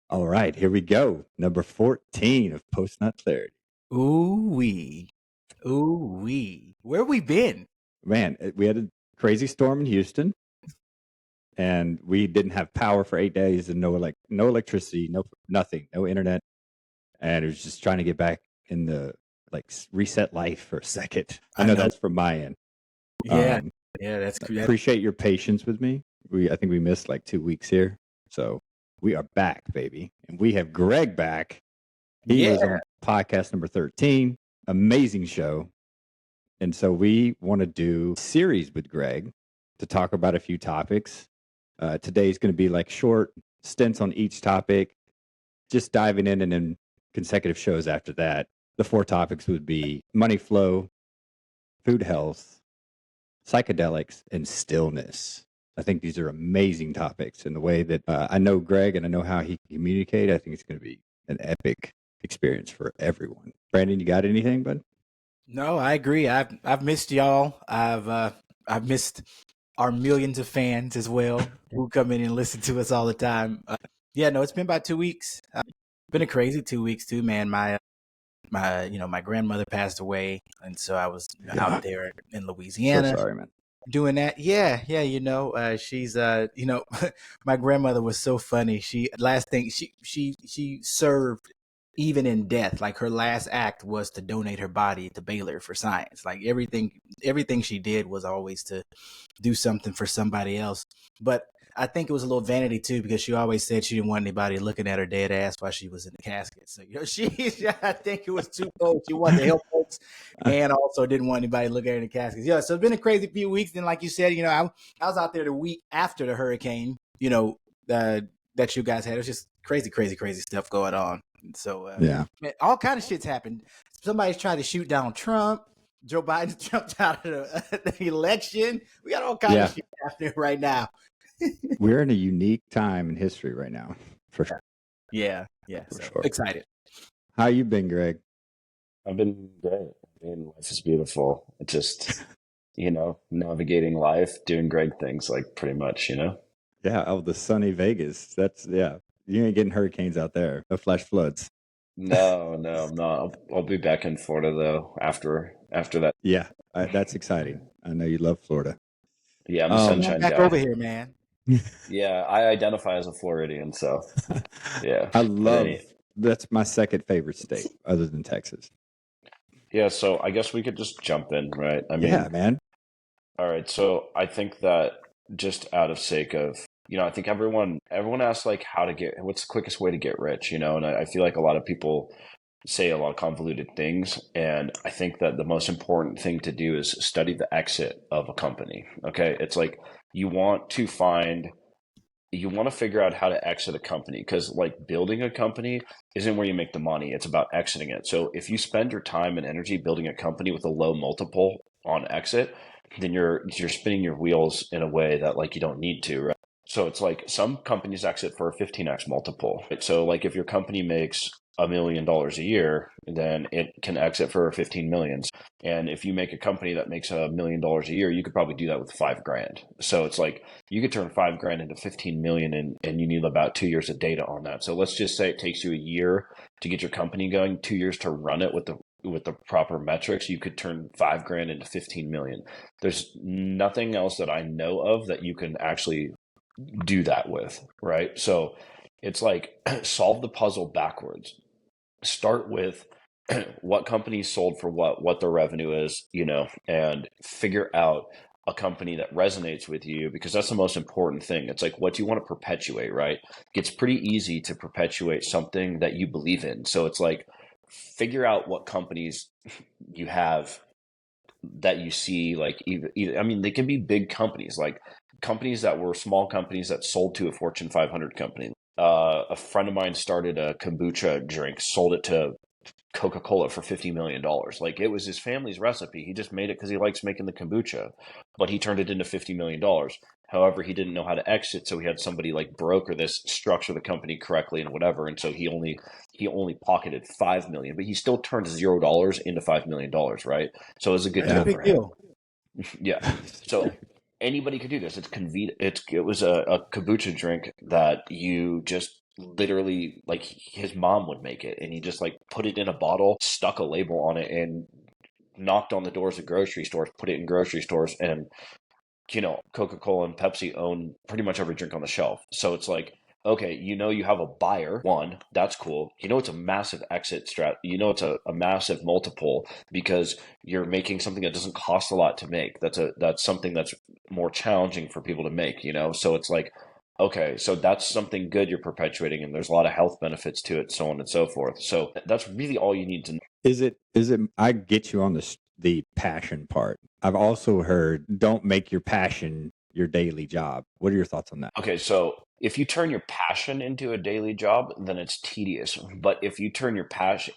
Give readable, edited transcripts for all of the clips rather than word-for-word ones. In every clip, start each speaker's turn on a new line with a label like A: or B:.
A: All right, here we go. Number 14 of Post Nut Clarity.
B: Ooh wee. Ooh wee. Where we been?
A: Man, we had a crazy storm in Houston, and we didn't have power for 8 days, and no electricity, no nothing, no internet, and it was just trying to get back in the reset life for a second. I know that's from my end.
B: Yeah. That's
A: Appreciate your patience with me. I think we missed like 2 weeks here, so we are back, baby, and we have Greg back. He was on podcast number 13. Amazing show. And so we want to do a series with Greg to talk about a few topics. Today's going to be like short stints on each topic, just diving in, and then consecutive shows after that. The 4 topics would be money flow, food health, psychedelics, and stillness. I think these are amazing topics, and the way that I know Greg and I know how he communicates, I think it's going to be an epic experience for everyone. Brandon, you got anything, bud?
B: No, I agree. I've missed y'all. I've missed our millions of fans as well who come in and listen to us all the time. It's been about 2 weeks. Been a crazy 2 weeks too, man. My grandmother passed away, and so I was out there in Louisiana.
A: So sorry, man.
B: Doing that. She's my grandmother was so funny. She served even in death. Like, her last act was to donate her body to Baylor for science. Like, everything she did was always to do something for somebody else. But I think it was a little vanity too, because she always said she didn't want anybody looking at her dead ass while she was in the casket. So, I think it was too cold. She wanted to help folks, and also didn't want anybody looking at her in the casket. Yeah, so it's been a crazy few weeks. And like you said, I was out there the week after the hurricane, that you guys had. It was just crazy stuff going on. And so, man, all kind of shit's happened. Somebody's trying to shoot down Trump. Joe Biden jumped out of the election. We got all kinds of shit happening right now.
A: We're in a unique time in history right now, for sure.
B: Yeah. So sure. Excited.
A: How you been, Greg?
C: I've been great. Life is beautiful. It just, navigating life, doing Greg things, like, pretty much,
A: Yeah. Oh, the sunny Vegas. You ain't getting hurricanes out there. No flash floods.
C: No, I'm not. I'll be back in Florida though after that.
A: Yeah, that's exciting. I know you love Florida.
C: Yeah, I'm a sunshine
B: back
C: guy.
B: over here, man.
C: Yeah, I identify as a Floridian, so yeah.
A: That's my second favorite state other than Texas.
C: Yeah, so I guess we could just jump in, right?
A: Yeah, man.
C: All right, so I think that just out of sake of, I think everyone asks, like, what's the quickest way to get rich, and I feel like a lot of people say a lot of convoluted things, and I think that the most important thing to do is study the exit of a company. Okay, it's like you want to figure out how to exit a company, because, like, building a company isn't where you make the money, it's about exiting it. So if you spend your time and energy building a company with a low multiple on exit, then you're spinning your wheels in a way that, like, you don't need to, right? So it's like some companies exit for a 15x multiple. So, like, if your company makes $1 million a year, then it can exit for 15 million. And if you make a company that makes $1 million a year, you could probably do that with $5,000. So it's like you could turn $5,000 into 15 million, and you need about 2 years of data on that. So let's just say it takes you a year to get your company going, 2 years to run it with the proper metrics. You could turn $5,000 into 15 million. There's nothing else that I know of that you can actually do that with, right? So it's like solve the puzzle backwards. Start with what companies sold for what their revenue is, and figure out a company that resonates with you, because that's the most important thing. It's like, what do you want to perpetuate, right? It's pretty easy to perpetuate something that you believe in. So it's like, figure out what companies you have that you see, like, either, they can be big companies, like companies that were small companies that sold to a Fortune 500 company. A friend of mine started a kombucha drink, sold it to Coca-Cola for $50 million. Like, it was his family's recipe. He just made it because he likes making the kombucha, but he turned it into $50 million. However, he didn't know how to exit, so he had somebody, like, broker this, structure the company correctly and whatever. And so he only pocketed $5 million, but he still turned $0 into $5 million, right? So it was a good deal for him. Yeah. So anybody could do this. It's convenient. It was a kombucha drink that you just literally like his mom would make it, and he just like put it in a bottle, stuck a label on it, and knocked on the doors of grocery stores, put it in grocery stores, and Coca-Cola and Pepsi own pretty much every drink on the shelf. So it's like, okay, you have a buyer, one, that's cool. It's a massive exit strat. It's a massive multiple because you're making something that doesn't cost a lot to make. That's something that's more challenging for people to make. So it's like, okay, so that's something good you're perpetuating, and there's a lot of health benefits to it, so on and so forth. So that's really all you need to know.
A: Is it, I get you on the passion part. I've also heard don't make your passion your daily job. What are your thoughts on that?
C: Okay, so if you turn your passion into a daily job, then it's tedious. But if you turn your passion,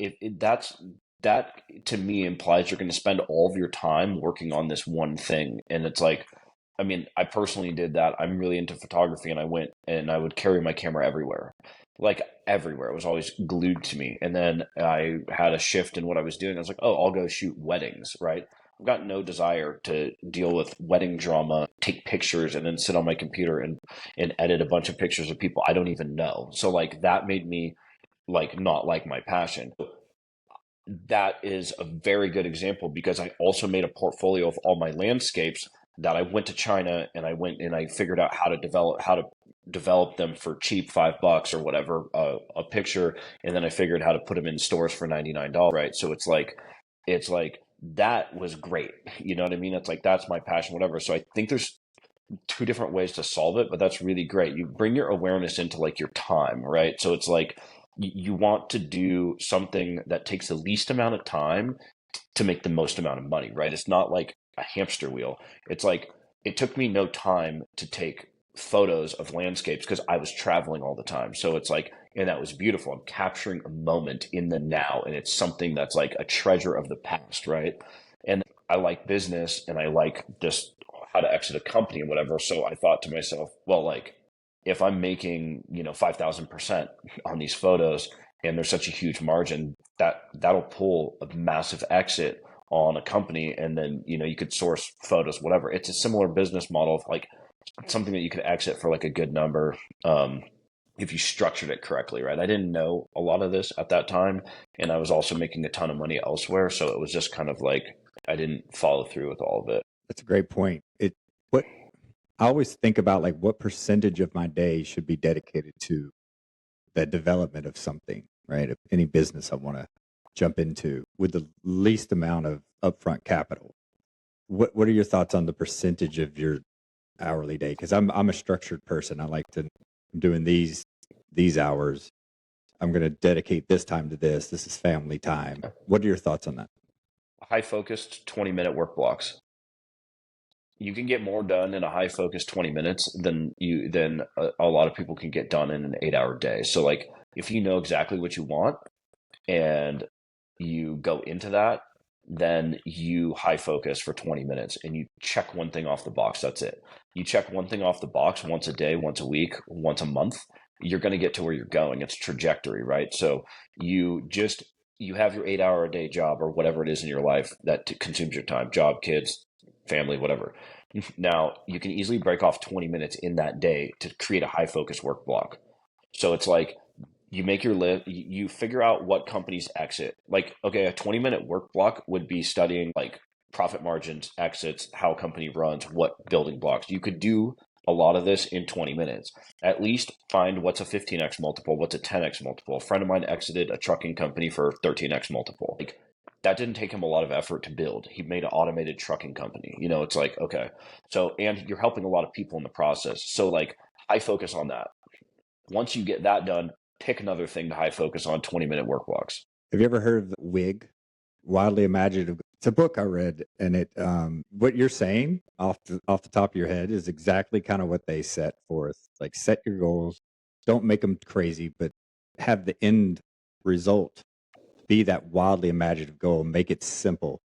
C: that to me implies you're going to spend all of your time working on this one thing. And it's like, I mean, I personally did that. I'm really into photography, and I went and I would carry my camera everywhere, like everywhere. It was always glued to me. And then I had a shift in what I was doing. I was like, oh, I'll go shoot weddings, right? I've got no desire to deal with wedding drama, take pictures, and then sit on my computer and edit a bunch of pictures of people I don't even know. So like that made me like not like my passion. That is a very good example because I also made a portfolio of all my landscapes that I went to China, and I went and I figured out how to develop them for cheap, $5 or whatever, a picture. And then I figured how to put them in stores for $99. Right. So it's like that was great. You know what I mean? It's like, that's my passion, whatever. So I think there's two different ways to solve it, but that's really great. You bring your awareness into like your time, right? So it's like you want to do something that takes the least amount of time to make the most amount of money, right? It's not like a hamster wheel. It's like it took me no time to take photos of landscapes because I was traveling all the time. So it's like, and that was beautiful. I'm capturing a moment in the now, and it's something that's like a treasure of the past, right? And I like business, and I like just how to exit a company and whatever. So I thought to myself, well, like if I'm making 5,000% on these photos, and there's such a huge margin, that'll pull a massive exit on a company, and then you could source photos, whatever. It's a similar business model of like something that you could exit for like a good number, if you structured it correctly, right? I didn't know a lot of this at that time, and I was also making a ton of money elsewhere, so it was just kind of like I didn't follow through with all of it.
A: That's a great point. What I always think about, like, what percentage of my day should be dedicated to the development of something, right? Of any business I want to jump into with the least amount of upfront capital. What are your thoughts on the percentage of your hourly day? Because I'm a structured person. I like to doing these hours. I'm going to dedicate this time to this. This is family time. What are your thoughts on that?
C: High focused 20-minute work blocks. You can get more done in a high focused 20 minutes than a lot of people can get done in an 8-hour day. So like if you know exactly what you want and you go into that, then you high focus for 20 minutes and you check one thing off the box. That's it. You check one thing off the box once a day, once a week, once a month. You're going to get to where you're going. It's trajectory, right? So you have your 8-hour a day job or whatever it is in your life that consumes your time, job, kids, family, whatever. Now you can easily break off 20 minutes in that day to create a high focus work block. So it's like you make your list, you figure out what companies exit. Like, okay, a 20-minute work block would be studying like profit margins, exits, how a company runs, what building blocks. You could do a lot of this in 20 minutes. At least find what's a 15x multiple, what's a 10x multiple. A friend of mine exited a trucking company for 13x multiple. Like that didn't take him a lot of effort to build. He made an automated trucking company. It's like, okay. So, and you're helping a lot of people in the process. So like high focus on that. Once you get that done, pick another thing to high focus on. 20-minute work blocks.
A: Have you ever heard of the WIG? Wildly Imaginative. It's a book I read, and it what you're saying off the top of your head is exactly kind of what they set forth. Like, set your goals, don't make them crazy, but have the end result be that wildly imaginative goal. Make it simple.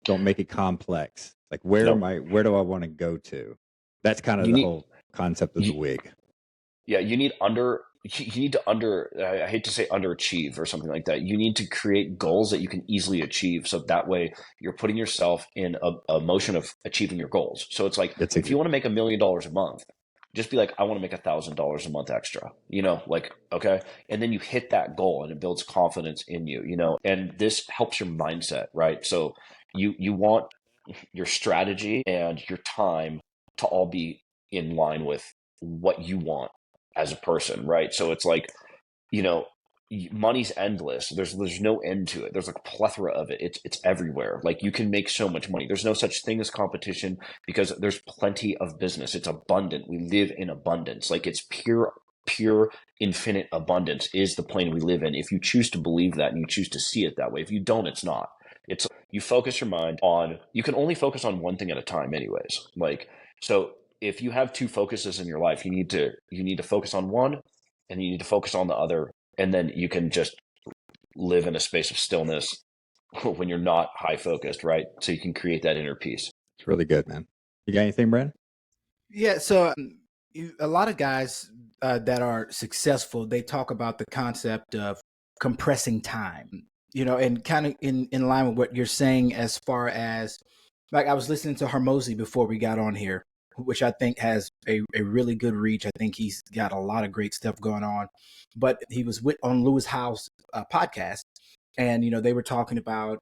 A: Don't make it complex. Like, where do I want to go to? That's kind of whole concept of the WIG.
C: Yeah, you need to I hate to say underachieve or something like that. You need to create goals that you can easily achieve. So that way you're putting yourself in a motion of achieving your goals. So it's like, if you want to make $1 million a month, just be like, I want to make $1,000 a month extra, like, okay. And then you hit that goal and it builds confidence in you, and this helps your mindset, right? So you want your strategy and your time to all be in line with what you want as a person, right? So it's like, you know, money's endless. There's no end to it. There's like a plethora of it. It's everywhere. Like you can make so much money. There's no such thing as competition because there's plenty of business. It's abundant. We live in abundance. Like it's pure infinite abundance is the plane we live in. If you choose to believe that and you choose to see it that way. If you don't, it's not. It's you focus your mind on, you can only focus on one thing at a time anyways. Like, so if you have two focuses in your life, you need to focus on one and you need to focus on the other, and then you can just live in a space of stillness when you're not high focused, right? So you can create that inner peace.
A: It's really good, man. You got anything, Brad?
B: Yeah. So a lot of guys that are successful, they talk about the concept of compressing time, and kind of in line with what you're saying as far as, like, I was listening to Hormozy before we got on here, which I think has a really good reach. I think he's got a lot of great stuff going on. But he was on Lewis Howes' podcast, and they were talking about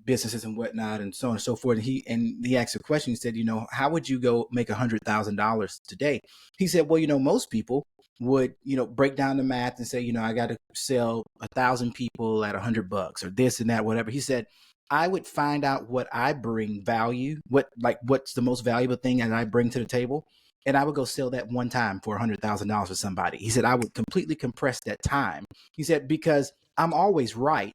B: businesses and whatnot, and so on and so forth. And he asked a question. He said, how would you go make $100,000 today? He said, well, most people would break down the math and say, I got to sell 1,000 people at $100 or this and that, whatever. He said, I would find out what I bring value, what's the most valuable thing that I bring to the table, and I would go sell that one time for $100,000 for somebody. He said I would completely compress that time. He said, because I'm always right.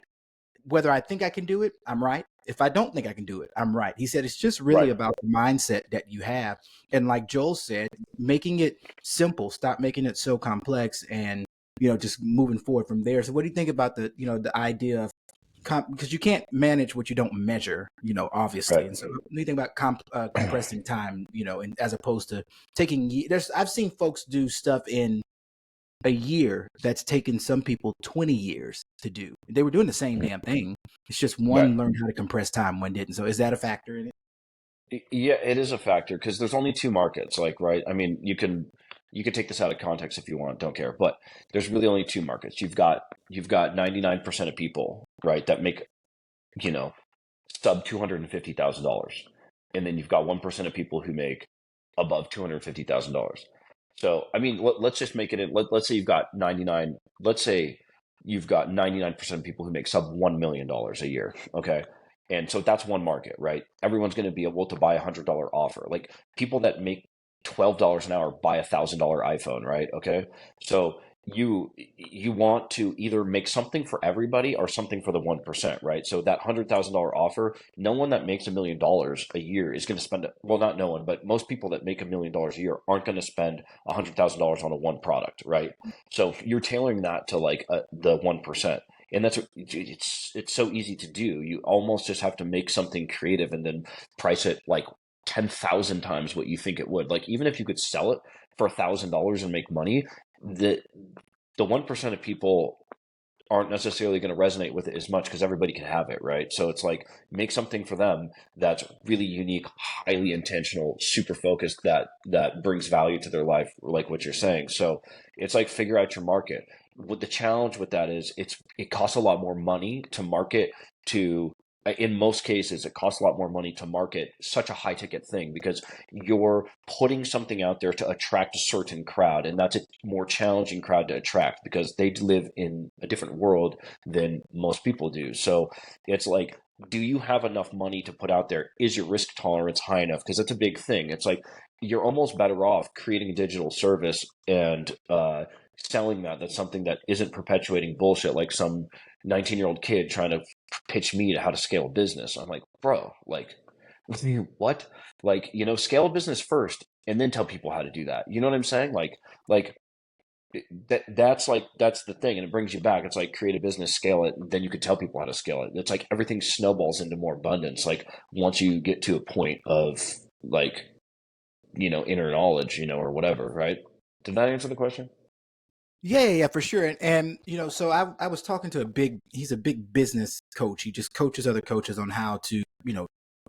B: Whether I think I can do it, I'm right. If I don't think I can do it, I'm right. He said it's just really about the mindset that you have. And like Joel said, making it simple, stop making it so complex, and just moving forward from there. So what do you think about the idea of, because you can't manage what you don't measure, obviously.
C: Right.
B: And so what do you think about compressing time, and as opposed to taking I've seen folks do stuff in a year that's taken some people 20 years to do. They were doing the same damn thing. It's just one learned how to compress time, one didn't. So is that a factor in it?
C: Yeah, it is a factor because there's only two markets, like, right? I mean, you can take this out of context if you want, don't care, but there's really only two markets. You've got 99% of people, right, that make, sub $250,000. And then you've got 1% of people who make above $250,000. So, I mean, let's just make it, let's say you've got 99% of people who make sub $1 million a year. Okay. And so that's one market, right? Everyone's going to be able to buy $100 offer. Like people that make $12 an hour buy $1,000 iPhone, right? Okay. So you want to either make something for everybody or something for the 1%, right? So that $100,000 offer, no one that makes $1 million a year is going to spend it. Well, not no one, but most people that make $1 million a year aren't going to spend $100,000 on a one product, right? So you're tailoring that to like the 1%. And it's so easy to do. You almost just have to make something creative and then price it like 10,000 times what you think it would. Like even if you could sell it for $1,000 and make money, the 1% of people aren't necessarily going to resonate with it as much because everybody can have it, right? So it's like make something for them that's really unique, highly intentional, super focused, that brings value to their life, like what you're saying. So it's like figure out your market. What the challenge with that is it costs a lot more money to market to. In most cases, it costs a lot more money to market such a high ticket thing because you're putting something out there to attract a certain crowd. And that's a more challenging crowd to attract because they live in a different world than most people do. So it's like, do you have enough money to put out there? Is your risk tolerance high enough? Because that's a big thing. It's like you're almost better off creating a digital service and selling that. That's something that isn't perpetuating bullshit like some 19-year-old kid trying to pitch me to how to scale a business. I'm like, bro, like, what? Like, scale a business first and then tell people how to do that. You know what I'm saying? Like that's the thing. And it brings you back. It's like create a business, scale it, and then you could tell people how to scale it. It's like everything snowballs into more abundance. Like once you get to a point of like, inner knowledge, or whatever, right? Did that answer the question?
B: Yeah, for sure. And so I was talking to he's a big business coach. He just coaches other coaches on how to,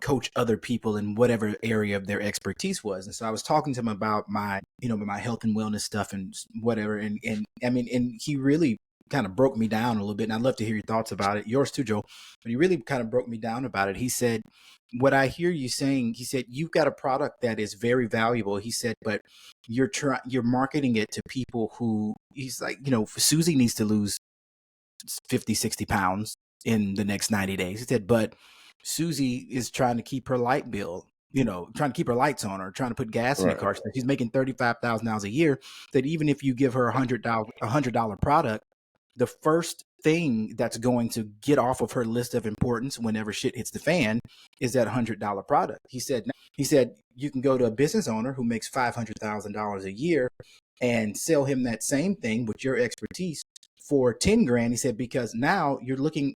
B: coach other people in whatever area of their expertise was. And so I was talking to him about my my health and wellness stuff and whatever. And I mean, and he really kind of broke me down a little bit. And I'd love to hear your thoughts about it. Yours too, Joe. But he really kind of broke me down about it. He said, what I hear you saying, he said, you've got a product that is very valuable. He said, but you're marketing it to people who, he's like, Susie needs to lose 50, 60 pounds in the next 90 days. He said, but Susie is trying to keep her light bill, trying to keep her lights on, or trying to put gas in the car. So she's making $35,000 a year. That even if you give her $100 product, the first thing that's going to get off of her list of importance whenever shit hits the fan is that $100 product. He said you can go to a business owner who makes $500,000 a year and sell him that same thing with your expertise for 10 grand. He said, because now you're looking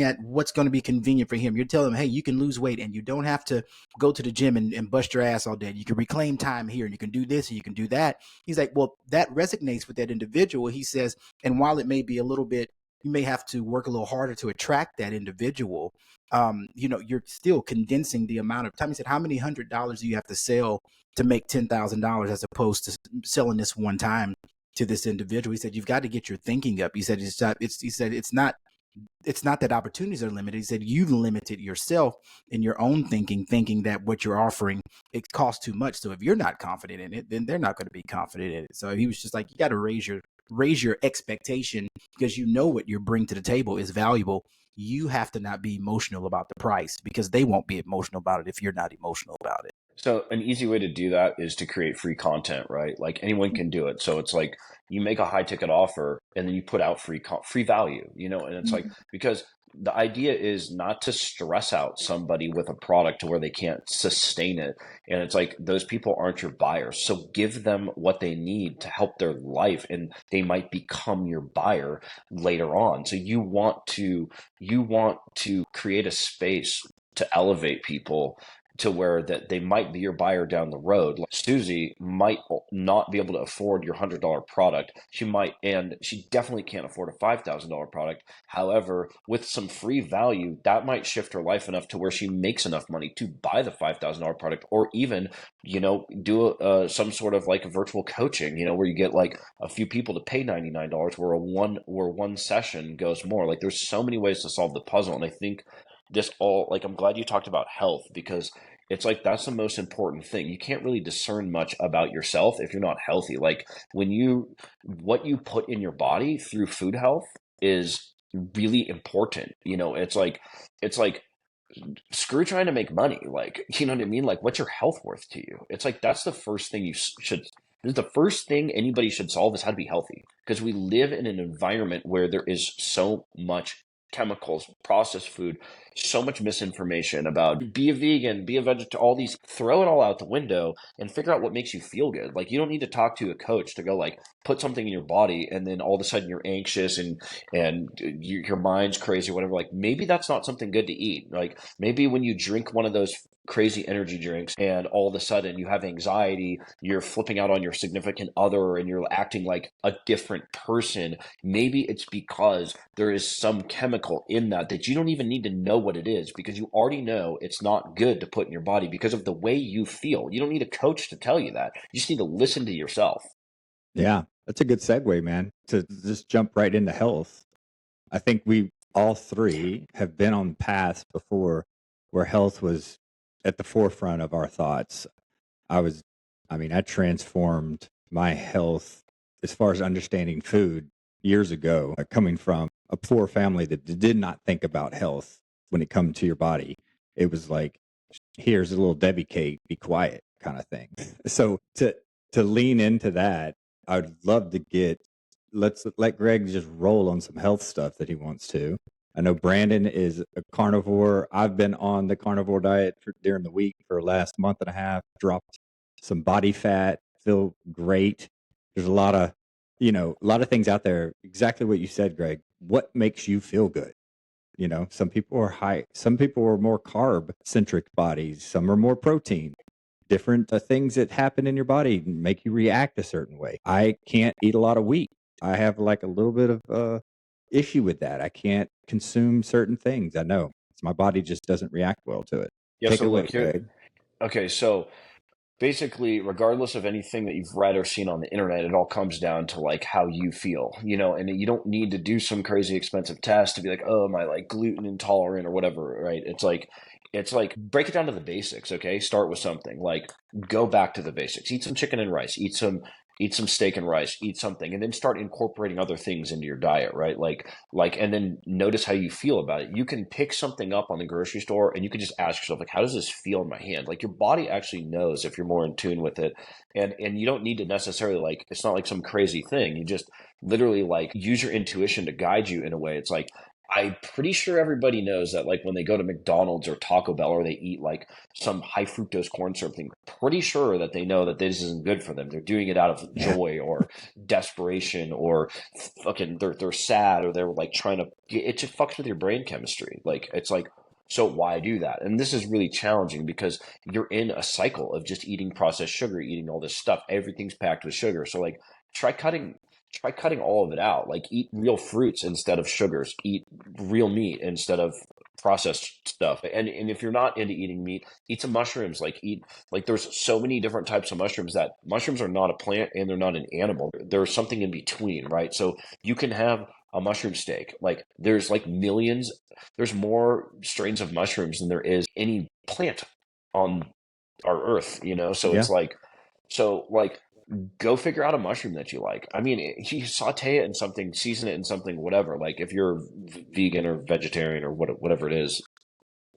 B: at what's going to be convenient for him. You're telling him, hey, you can lose weight and you don't have to go to the gym and bust your ass all day. You can reclaim time here and you can do this and you can do that. He's like, well, that resonates with that individual. He says, and while it may be a little bit, you may have to work a little harder to attract that individual. You're still condensing the amount of time. He said, how many $100 do you have to sell to make $10,000 as opposed to selling this one time to this individual? He said, you've got to get your thinking up. He said, it's not that opportunities are limited. He said, you've limited yourself in your own thinking that what you're offering, it costs too much. So if you're not confident in it, then they're not going to be confident in it. So he was just like, you got to raise your expectation, because what you bring to the table is valuable. You have to not be emotional about the price, because they won't be emotional about it if you're not emotional about it.
C: So an easy way to do that is to create free content, right? Like anyone can do it. So it's like you make a high ticket offer and then you put out free value, and it's like, because the idea is not to stress out somebody with a product to where they can't sustain it. And it's like, those people aren't your buyers. So give them what they need to help their life, and they might become your buyer later on. So you want to create a space to elevate people to where that they might be your buyer down the road. Like Susie might not be able to afford your $100 product. And she definitely can't afford a $5,000 product. However, with some free value, that might shift her life enough to where she makes enough money to buy the $5,000 product, or even, do some sort of like a virtual coaching, where you get like a few people to pay $99 where one session goes more. Like, there's so many ways to solve the puzzle. And I think I'm glad you talked about health, because it's like, that's the most important thing. You can't really discern much about yourself if you're not healthy. Like, what you put in your body through food health is really important. It's like screw trying to make money. Like, you know what I mean? Like, what's your health worth to you? It's like, that's the first thing the first thing anybody should solve, is how to be healthy, because we live in an environment where there is so much chemicals, processed food, so much misinformation about be a vegan, be a vegetarian, all these. Throw it all out the window and figure out what makes you feel good. Like, you don't need to talk to a coach to go like put something in your body and then all of a sudden you're anxious and your mind's crazy or whatever. Like, maybe that's not something good to eat. Like, maybe when you drink one of those crazy energy drinks and all of a sudden you have anxiety, you're flipping out on your significant other and you're acting like a different person, maybe it's because there is some chemical in that you don't even need to know what it is, because you already know it's not good to put in your body because of the way you feel. You don't need a coach to tell you that. You just need to listen to yourself.
A: Yeah, that's a good segue, man, to just jump right into health. I think we all three have been on paths before where health was at the forefront of our thoughts. I transformed my health as far as understanding food years ago, coming from a poor family that did not think about health when it comes to your body. It was like, here's a little Debbie cake, be quiet kind of thing. So to lean into that, I'd love to let's let Greg just roll on some health stuff that he wants to. I know Brandon is a carnivore. I've been on the carnivore diet during the week for the last month and a half, dropped some body fat, feel great. There's a lot of things out there. Exactly what you said, Greg. What makes you feel good? Some people are more carb centric bodies. Some are more protein. Different things that happen in your body make you react a certain way. I can't eat a lot of wheat. I have like a little bit of issue with that. I can't consume certain things. I know my body just doesn't react well to it.
C: Yeah.
A: Take
C: So
A: it away,
C: look here.
A: Greg.
C: Okay. So basically, regardless of anything that you've read or seen on the internet, it all comes down to like how you feel, you know, and you don't need to do some crazy expensive test to be like, oh, am I like gluten intolerant or whatever, right? It's like break it down to the basics, okay? Start with something like go back to the basics. Eat some chicken and rice, eat some steak and rice, eat something, and then start incorporating other things into your diet, right? And then notice how you feel about it. You can pick something up on the grocery store and you can just ask yourself, like, how does this feel in my hand? Like your body actually knows if you're more in tune with it. And you don't need to necessarily like, it's not like some crazy thing. You just literally like use your intuition to guide you in a way. It's like, I'm pretty sure everybody knows that like when they go to McDonald's or Taco Bell or they eat like some high fructose corn syrup thing, pretty sure that they know that this isn't good for them. They're doing it out of joy or desperation or fucking they're sad or they're like trying to it just fucks with your brain chemistry. Like it's like so why do that? And this is really challenging because you're in a cycle of just eating processed sugar, eating all this stuff. Everything's packed with sugar. So like try cutting try cutting all of it out. Like eat real fruits instead of sugars. Eat real meat instead of processed stuff. And if you're not into eating meat, eat some mushrooms. Like eat like there's so many different types of mushrooms that mushrooms are not a plant and they're not an animal. There's something in between, right? So you can have a mushroom steak. Like there's like millions, there's more strains of mushrooms than there is any plant on our earth, you know? So
A: Yeah.
C: it's like so like go figure out a mushroom that you like. I mean, you saute it in something, season it in something, whatever. Like if you're vegan or vegetarian or whatever it is,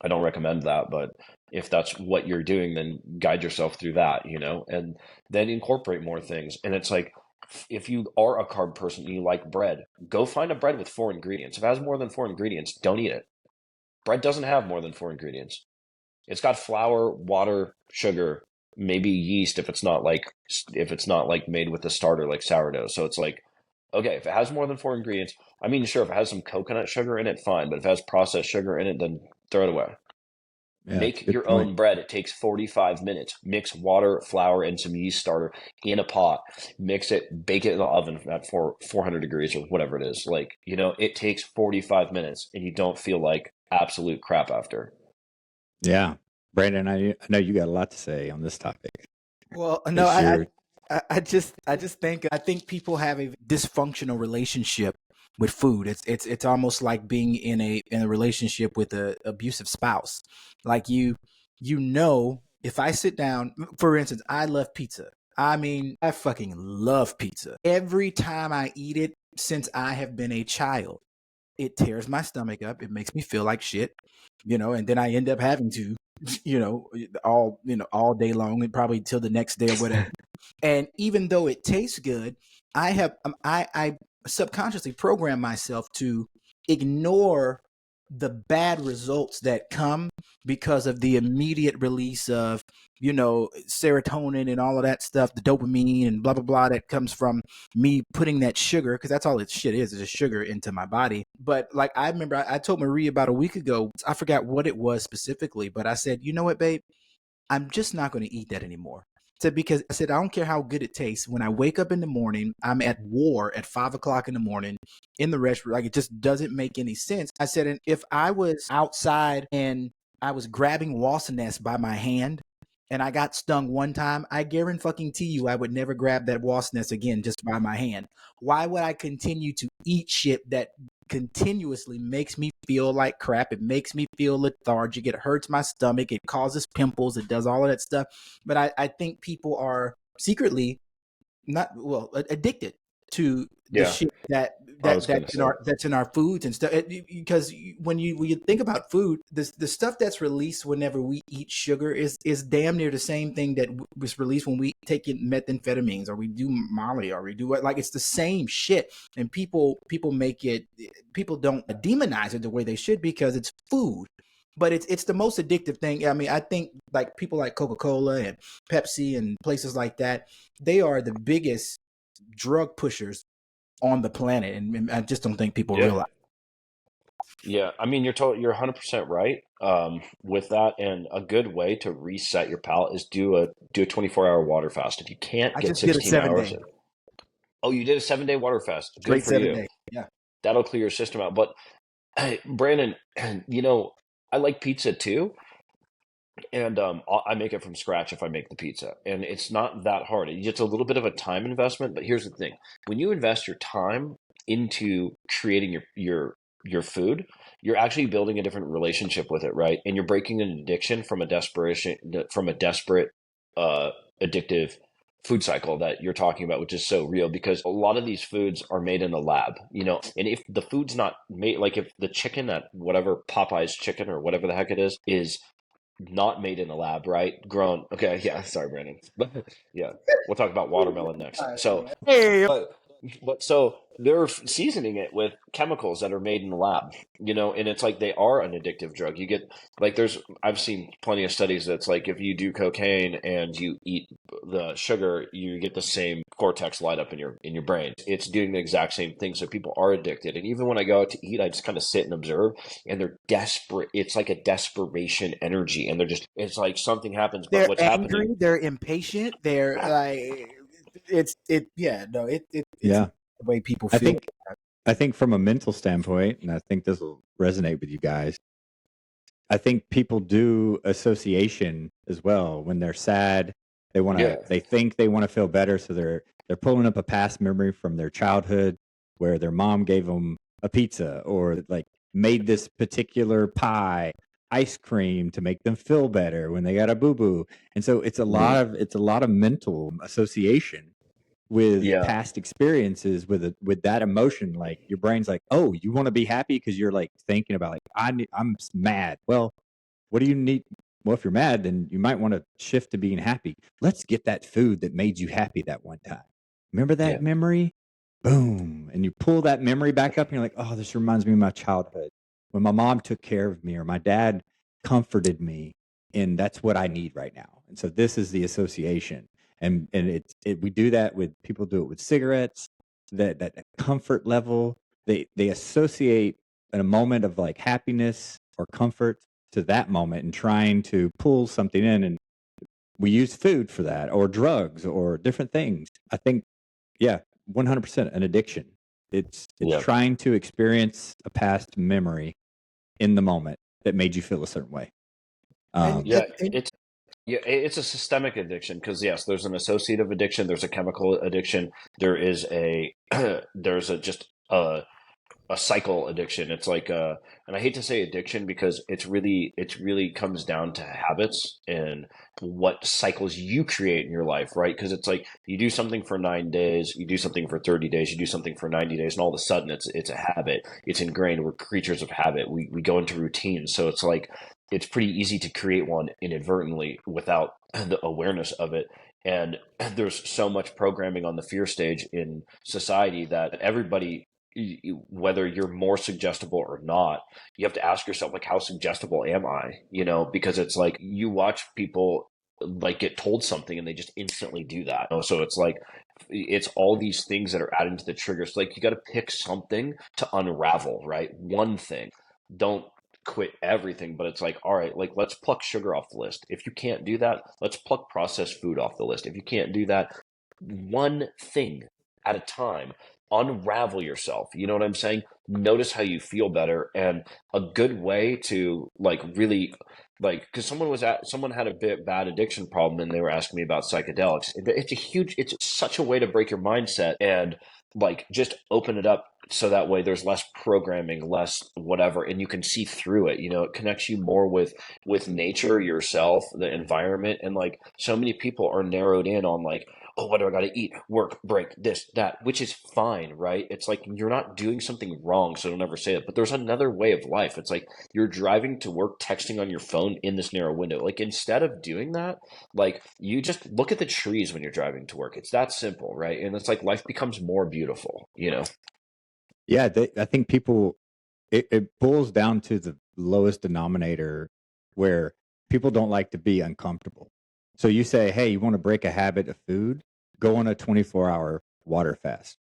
C: I don't recommend that. But if that's what you're doing, then guide yourself through that, you know, and then incorporate more things. And it's like, if you are a carb person and you like bread, go find a bread with 4 ingredients. If it has more than 4 ingredients, don't eat it. Bread doesn't have more than 4 ingredients. It's got flour, water, sugar, maybe yeast if it's not like made with a starter like sourdough. So it's like, okay, if it has more than 4 ingredients, I mean, sure, if it has some coconut sugar in it, fine. But if it has processed sugar in it, then throw it away.
A: Yeah, that's a
C: Make
A: good
C: your
A: point.
C: own bread. It takes 45 minutes. Mix water, flour, and some yeast starter in a pot. Mix it, bake it in the oven at 400 degrees or whatever it is. Like, you know, it takes 45 minutes and you don't feel like absolute crap after.
A: Yeah. Brandon, I know you got a lot to say on this topic
B: Well, no,
A: because you're,
B: I just think people have a dysfunctional relationship with food. It's almost like being in a relationship with a abusive spouse. Like you know, if I sit down, for instance, I love pizza. I mean, I fucking love pizza. Every time I eat it since I have been a child, it tears my stomach up. It makes me feel like shit, you know, and then I end up having to, all day long and probably till the next day or whatever. And even though it tastes good, I subconsciously program myself to ignore the bad results that come because of the immediate release of serotonin and all of that stuff, the dopamine and blah blah blah that comes from me putting that sugar, because that's all it shit is a sugar into my body. But like I remember I told Marie about a week ago, I forgot what it was specifically, but I said, you know what, babe, I'm just not going to eat that anymore. So because I said, I don't care how good it tastes. When I wake up in the morning, I'm at war at 5 o'clock in the morning in the restaurant. Like it just doesn't make any sense. I said, and if I was outside and I was grabbing wasp nest by my hand and I got stung one time, I guarantee you I would never grab that wasp nest again just by my hand. Why would I continue to eat shit that continuously makes me feel like crap? It makes me feel lethargic. It hurts my stomach. It causes pimples. It does all of that stuff. But I think people are secretly not addicted to the
C: Yeah,
B: shit that
C: I was gonna say.
B: that's in our foods and stuff. Because when you think about food, the stuff that's released whenever we eat sugar is damn near the same thing that was released when we take in methamphetamines or we do Molly or we do it. Like it's the same shit. And people don't demonize it the way they should because it's food. But it's the most addictive thing. I mean, I think like people like Coca-Cola and Pepsi and places like that, they are the biggest drug pushers on the planet, and I just don't think people
C: Yeah.
B: realize.
C: Yeah, I mean you're 100% right with that, and a good way to reset your palate is do a 24-hour water fast. If you can't
B: I
C: get
B: just did a
C: 16
B: seven
C: hours
B: day,
C: in, oh, you did a 7-day water fast. Good
B: straight
C: for
B: seven
C: you.
B: day. Yeah,
C: That'll clear your system out. But hey, Brandon, you know, I like pizza too, and I make it from scratch if I make the pizza, and it's not that hard. It's a little bit of a time investment, but here's the thing: when you invest your time into creating your food, you're actually building a different relationship with it, right? And you're breaking an addiction from a desperate, uh, addictive food cycle that you're talking about, which is so real because a lot of these foods are made in a lab, and if the food's not made, like if the chicken at whatever Popeye's chicken or whatever the heck it is not made in a lab, right? Grown. Okay, yeah. Sorry, Brandon. But yeah, we'll talk about watermelon next. So,
B: Hey,
C: but so they're seasoning it with chemicals that are made in the lab, and it's like they are an addictive drug. You get like I've seen plenty of studies that's like if you do cocaine and you eat the sugar, you get the same cortex light up in your brain. It's doing the exact same thing. So people are addicted. And even when I go out to eat, I just kind of sit and observe, and they're desperate. It's like a desperation energy, and it's like something happens, but
B: they're
C: what's
B: angry,
C: happening?
B: they're impatient, they're like, yeah, no, it's
A: Yeah.
B: the way people
A: I
B: feel.
A: think from a mental standpoint, and I think this will resonate with you guys. I think people do association as well when they're sad.
C: Yeah,
A: They think they want to feel better, so they're pulling up a past memory from their childhood where their mom gave them a pizza or like made this particular pie, ice cream to make them feel better when they got a boo boo. And so it's a lot of mental association with
C: yeah,
A: past experiences with that emotion. Like your brain's like, oh, you want to be happy because you're like thinking about like I'm mad. Well, what do you need? Well, if you're mad, then you might want to shift to being happy. Let's get that food that made you happy that one time. Remember
C: yeah,
A: that memory? Boom. And you pull that memory back up and you're like, oh, this reminds me of my childhood when my mom took care of me or my dad comforted me. And that's what I need right now. And so this is the association. And we do that with people do it with cigarettes, that comfort level. They associate a moment of like happiness or comfort to that moment and trying to pull something in, and we use food for that or drugs or different things. I think, yeah, 100% an addiction. It's
C: yeah.
A: trying to experience a past memory in the moment that made you feel a certain way.
B: And,
C: Yeah,
B: and
C: it's a systemic addiction because yes, there's an associative addiction, there's a chemical addiction, there is a there's a just a cycle addiction. It's like and I hate to say addiction because it's really comes down to habits and what cycles you create in your life, right? Because it's like you do something for 9 days, you do something for 30 days, you do something for 90 days, and all of a sudden it's a habit. It's ingrained. We're creatures of habit. We go into routines. So it's like it's pretty easy to create one inadvertently without the awareness of it. And there's so much programming on the fear stage in society that everybody, whether you're more suggestible or not, you have to ask yourself, like, how suggestible am I? Because it's like you watch people like get told something and they just instantly do that. So it's like it's all these things that are adding to the triggers. Like you got to pick something to unravel, right? One thing. Don't quit everything, but it's like, all right, like let's pluck sugar off the list. If you can't do that, let's pluck processed food off the list. If you can't do that, one thing at a time, unravel yourself. You know what I'm saying? Notice how you feel better. And a good way to like really like, because someone had a bit bad addiction problem and they were asking me about psychedelics. It's such a way to break your mindset and like just open it up so that way there's less programming, less whatever, and you can see through it. It connects you more with nature, yourself, the environment. And like so many people are narrowed in on like, oh, what do I got to eat? Work, break, this, that, which is fine, right? It's like you're not doing something wrong, so don't ever say it. But there's another way of life. It's like you're driving to work, texting on your phone in this narrow window. Like instead of doing that, like you just look at the trees when you're driving to work. It's that simple, right? And it's like life becomes more beautiful.
A: Yeah, I think people, it boils down to the lowest denominator where people don't like to be uncomfortable. So you say, hey, you want to break a habit of food? Go on a 24-hour water fast.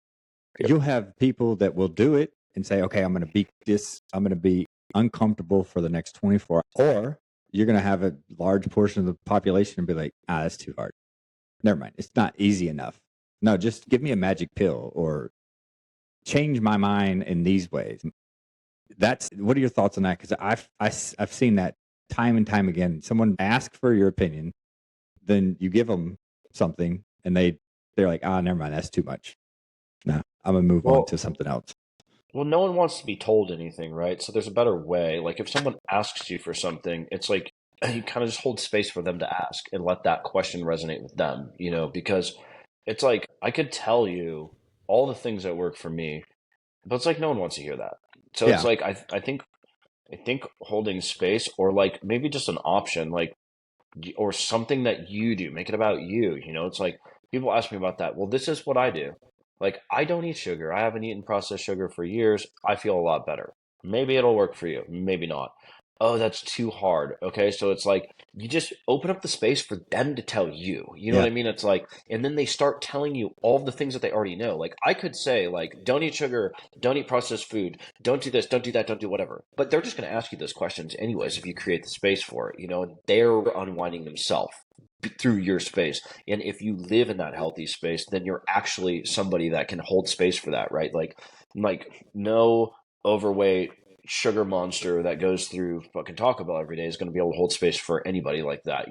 C: Yep.
A: You'll have people that will do it and say, okay, I'm going to be uncomfortable for the next 24 hours. Or you're going to have a large portion of the population and be like, that's too hard. Never mind. It's not easy enough. No, just give me a magic pill or change my mind in these ways. What are your thoughts on that? Because I've seen that time and time again. Someone asks for your opinion, then you give them something, and they're like, never mind, that's too much. No, I'm gonna move on to something else.
C: Well, no one wants to be told anything, right? So there's a better way. Like if someone asks you for something, it's like you kind of just hold space for them to ask and let that question resonate with them, because it's like I could tell you all the things that work for me, but it's like no one wants to hear that. So it's
A: Yeah.
C: like I think holding space or like maybe just an option, like or something that you do, make it about you. It's like people ask me about that. Well, this is what I do. Like, I don't eat sugar. I haven't eaten processed sugar for years. I feel a lot better. Maybe it'll work for you. Maybe not. Oh, that's too hard. Okay. So it's like you just open up the space for them to tell you. You know what I mean? It's like, and then they start telling you all the things that they already know. Like, I could say, like, don't eat sugar, don't eat processed food, don't do this, don't do that, don't do whatever. But they're just going to ask you those questions anyways if you create the space for it. And they're unwinding themselves through your space. And if you live in that healthy space, then you're actually somebody that can hold space for that, right? Like no overweight sugar monster that goes through fucking Taco Bell every day is going to be able to hold space for anybody like that,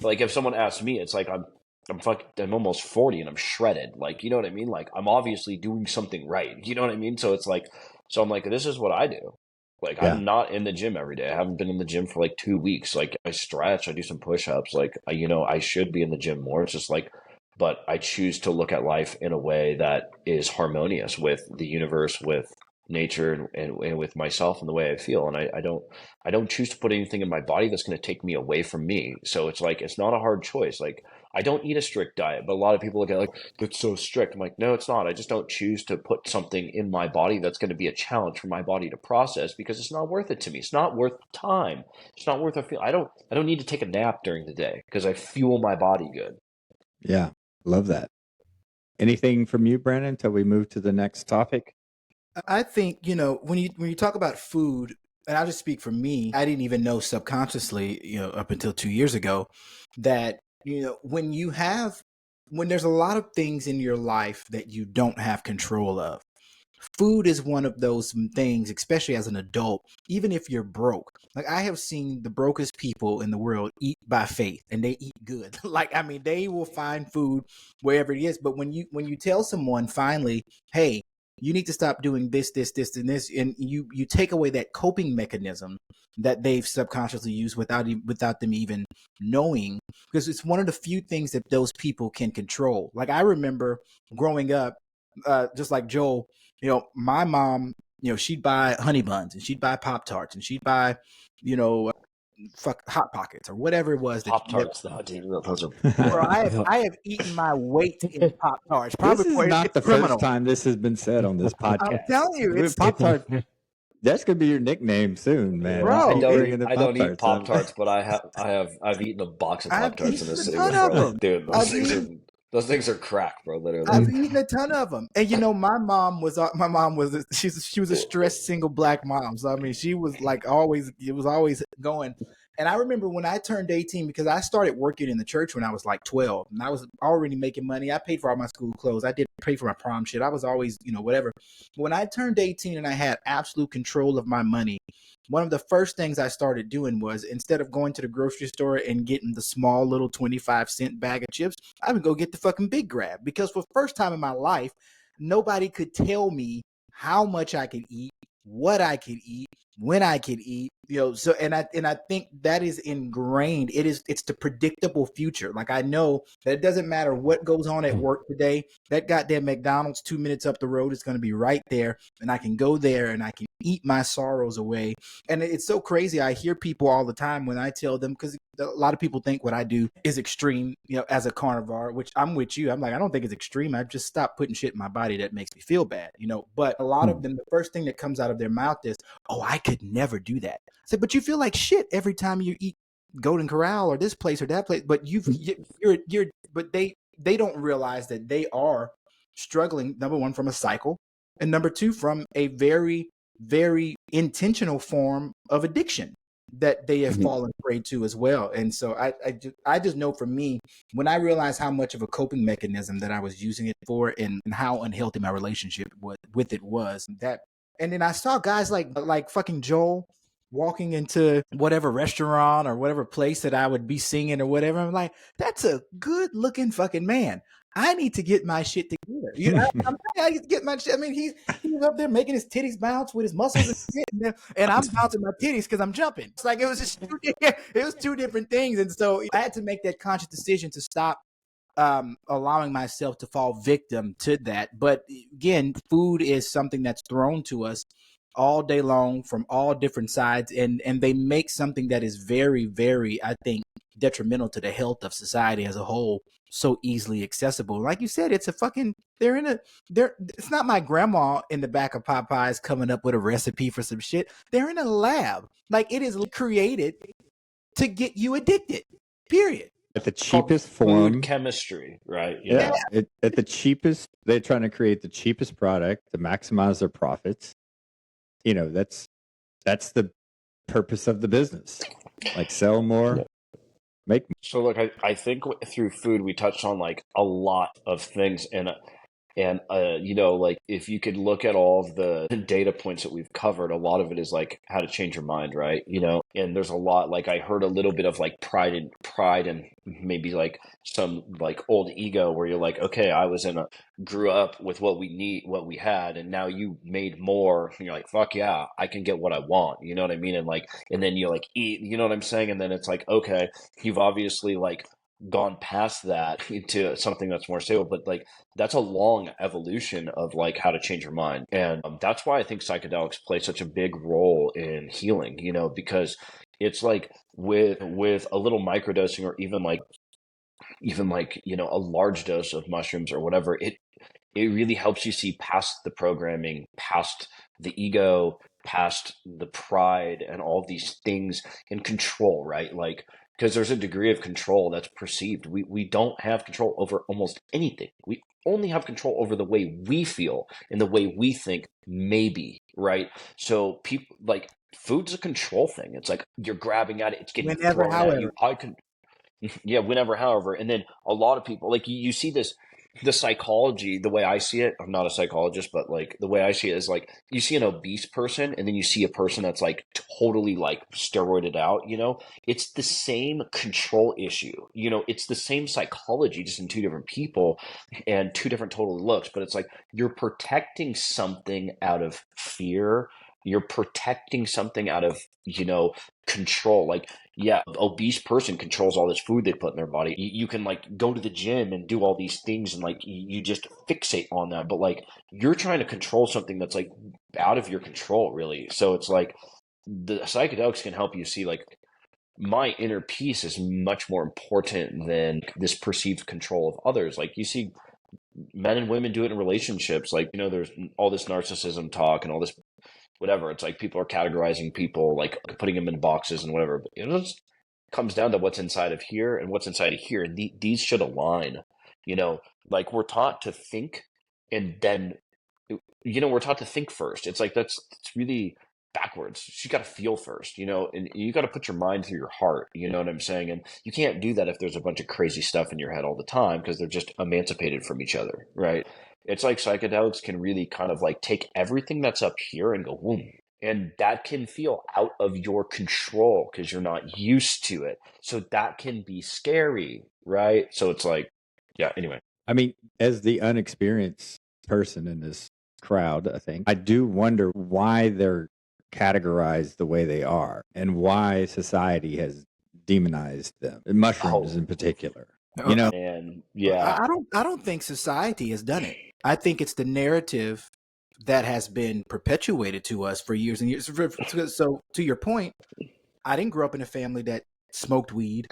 C: like if someone asks me, it's like I'm almost 40 and I'm shredded, like, you know what I mean? Like I'm obviously doing something right, you know what I mean? So it's like, so I'm like, this is what I do. Like I'm not in the gym every day. I haven't been in the gym for like 2 weeks. Like I stretch, I do some push-ups. Like I should be in the gym more. It's just like, but I choose to look at life in a way that is harmonious with the universe, with nature, and with myself and the way I feel. And I don't choose to put anything in my body that's going to take me away from me. So it's like it's not a hard choice. Like I don't eat a strict diet, but a lot of people look at it like that's so strict. I'm like, no, it's not. I just don't choose to put something in my body that's going to be a challenge for my body to process because it's not worth it to me. It's not worth time. It's not worth a feel. I don't need to take a nap during the day because I fuel my body good.
A: Yeah, love that. Anything from you, Brandon, until we move to the next topic?
B: I think, when you talk about food, and I'll just speak for me, I didn't even know subconsciously, up until 2 years ago that, when there's a lot of things in your life that you don't have control of, food is one of those things, especially as an adult, even if you're broke. Like I have seen the brokest people in the world eat by faith and they eat good. They will find food wherever it is. But when you tell someone finally, hey, you need to stop doing this, and this, and you take away that coping mechanism that they've subconsciously used without them even knowing, because it's one of the few things that those people can control. Like I remember growing up, just like Joel, my mom, she'd buy honey buns and she'd buy Pop Tarts and she'd buy, Hot Pockets or whatever it was.
C: Pop Tarts, though, dude, those are.
B: Bro, I have eaten my weight in Pop Tarts.
A: This is not
B: it's
A: the
B: criminal.
A: first time this has been said on this podcast.
B: I'm telling you,
A: Pop Tart. That's gonna be your nickname soon, man.
B: Bro,
C: I don't eat Pop Tarts, but I've eaten a box of Pop Tarts in this city before. Dude, those things are crack, bro. Literally,
B: I've eaten a ton of them. And my mom was she was a stressed single black mom. So she was like always, it was always going. And I remember when I turned 18, because I started working in the church when I was like 12, and I was already making money. I paid for all my school clothes. I did pay for my prom shit. I was always, whatever. When I turned 18 and I had absolute control of my money, one of the first things I started doing was, instead of going to the grocery store and getting the small little 25-cent bag of chips, I would go get the fucking Big Grab. Because for the first time in my life, nobody could tell me how much I could eat, what I could eat, when I could eat, so and I think that is ingrained. It's the predictable future. Like I know that it doesn't matter what goes on at work today, that goddamn McDonald's 2 minutes up the road is going to be right there, and I can go there and I can eat my sorrows away. And it's so crazy. I hear people all the time when I tell them, because a lot of people think what I do is extreme, as a carnivore, which I'm with you. I'm like, I don't think it's extreme. I've just stopped putting shit in my body that makes me feel bad, But a lot of them, the first thing that comes out of their mouth is, oh, I could never do that. I said, but you feel like shit every time you eat Golden Corral or this place or that place. But but they don't realize that they are struggling, number one, from a cycle, and number two, from a very, very intentional form of addiction that they have fallen prey to as well. And so I just know, for me, when I realized how much of a coping mechanism that I was using it for, and how unhealthy my relationship with it was, that. And then I saw guys like fucking Joel, walking into whatever restaurant or whatever place that I would be singing or whatever. I'm like, that's a good looking fucking man. I need to get my shit together. You know, I need to get my shit. I mean, he's up there making his titties bounce with his muscles and shit, and I'm bouncing my titties because I'm jumping. It's like it was just it was two different things, and so I had to make that conscious decision to stop allowing myself to fall victim to that. But again, food is something that's thrown to us all day long from all different sides, and they make something that is very, very, I think, detrimental to the health of society as a whole so easily accessible. Like you said, it's a fucking it's not my grandma in the back of Popeyes coming up with a recipe for some shit. They're in a lab. Like, it is created to get you addicted. Period.
A: At the cheapest form,
C: food chemistry, right?
A: Yeah. At the cheapest, they're trying to create the cheapest product to maximize their profits. You know, that's the purpose of the business. Like, sell more, make more.
C: So look, I think through food we touched on like a lot of things, and you know, like if you could look at all of the data points that we've covered, a lot of it is like how to change your mind, right? You know, and there's a lot, like I heard a little bit of like pride and maybe like some like old ego where you're like, okay, grew up with what we had, and now you made more, and you're like, fuck yeah, I can get what I want. You know what I mean? And then you like eat, you know what I'm saying? And then it's like, okay, you've obviously like gone past that into something that's more stable, but like that's a long evolution of like how to change your mind. And that's why I think psychedelics play such a big role in healing, you know, because it's like with a little microdosing, or even like you know, a large dose of mushrooms or whatever, it really helps you see past the programming, past the ego, past the pride and all these things, and control, right? Like, because there's a degree of control that's perceived. We don't have control over almost anything. We only have control over the way we feel and the way we think, maybe, right? So people like food's a control thing. It's like you're grabbing at it, it's getting
B: Whenever,
C: thrown at you. Yeah, whenever, however. And then a lot of people, like you see this, the psychology, the way I see it, I'm not a psychologist, but like the way I see it is like you see an obese person and then you see a person that's like totally like steroided out, you know, it's the same control issue, you know, it's the same psychology, just in two different people and two different total looks. But it's like you're protecting something out of fear. You're protecting something out of, you know, control. Like, yeah, an obese person controls all this food they put in their body. You can like go to the gym and do all these things and like you just fixate on that. But like you're trying to control something that's like out of your control, really. So it's like the psychedelics can help you see like my inner peace is much more important than this perceived control of others. Like you see men and women do it in relationships. Like, you know, there's all this narcissism talk and all this whatever. It's like people are categorizing people, like putting them in boxes and whatever. But it just comes down to what's inside of here and what's inside of here. And these should align, you know, like we're taught to think and then, you know, we're taught to think first. It's like, it's really backwards. You got to feel first, you know, and you got to put your mind through your heart. You know what I'm saying? And you can't do that if there's a bunch of crazy stuff in your head all the time, because they're just emancipated from each other, right? It's like psychedelics can really kind of like take everything that's up here and go, boom. And that can feel out of your control because you're not used to it. So that can be scary, right? So it's like, yeah, anyway.
A: I mean, as the unexperienced person in this crowd, I think I do wonder why they're categorized the way they are and why society has demonized them, and mushrooms in particular. You know,
C: and yeah,
B: I don't think society has done it. I think it's the narrative that has been perpetuated to us for years and years. So to your point, I didn't grow up in a family that smoked weed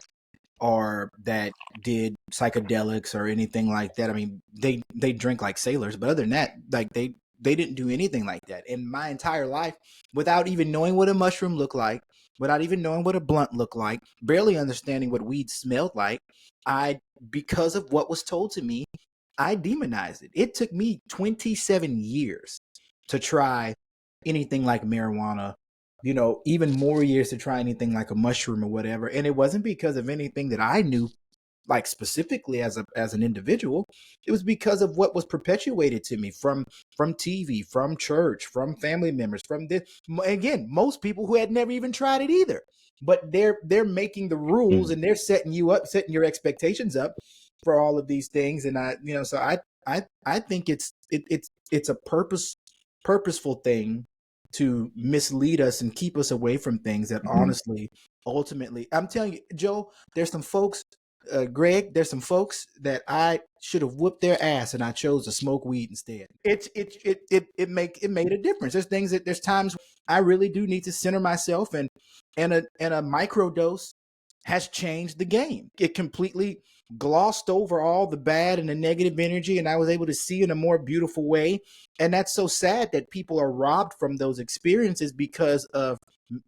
B: or that did psychedelics or anything like that. I mean, they drink like sailors, but other than that, like they didn't do anything like that. In my entire life, without even knowing what a mushroom looked like, without even knowing what a blunt looked like, barely understanding what weed smelled like, because of what was told to me, I demonized it. It took me 27 years to try anything like marijuana, you know, even more years to try anything like a mushroom or whatever. And it wasn't because of anything that I knew like specifically as an individual, it was because of what was perpetuated to me from TV, from church, from family members, from this. Again, most people who had never even tried it either, but they're making the rules and they're setting you up, setting your expectations up for all of these things. And so I think it's a purposeful thing to mislead us and keep us away from things that honestly, ultimately, I'm telling you, Joe, there's some folks, Greg, there's some folks that I should have whooped their ass and I chose to smoke weed instead. It made a difference. There's times I really do need to center myself, and a micro dose has changed the game. It completely glossed over all the bad and the negative energy, and I was able to see in a more beautiful way. And that's so sad that people are robbed from those experiences because of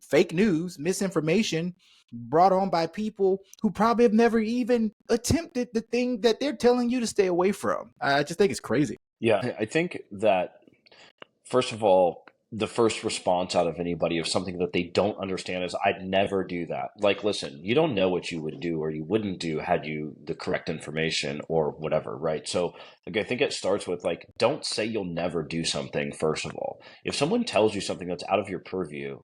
B: fake news, misinformation brought on by people who probably have never even attempted the thing that they're telling you to stay away from. I just think it's crazy.
C: Yeah, I think that, first of all, the first response out of anybody of something that they don't understand is, I'd never do that. Like, listen, you don't know what you would do or you wouldn't do had you the correct information or whatever, right? So, like, I think it starts with, like, don't say you'll never do something, first of all. If someone tells you something that's out of your purview,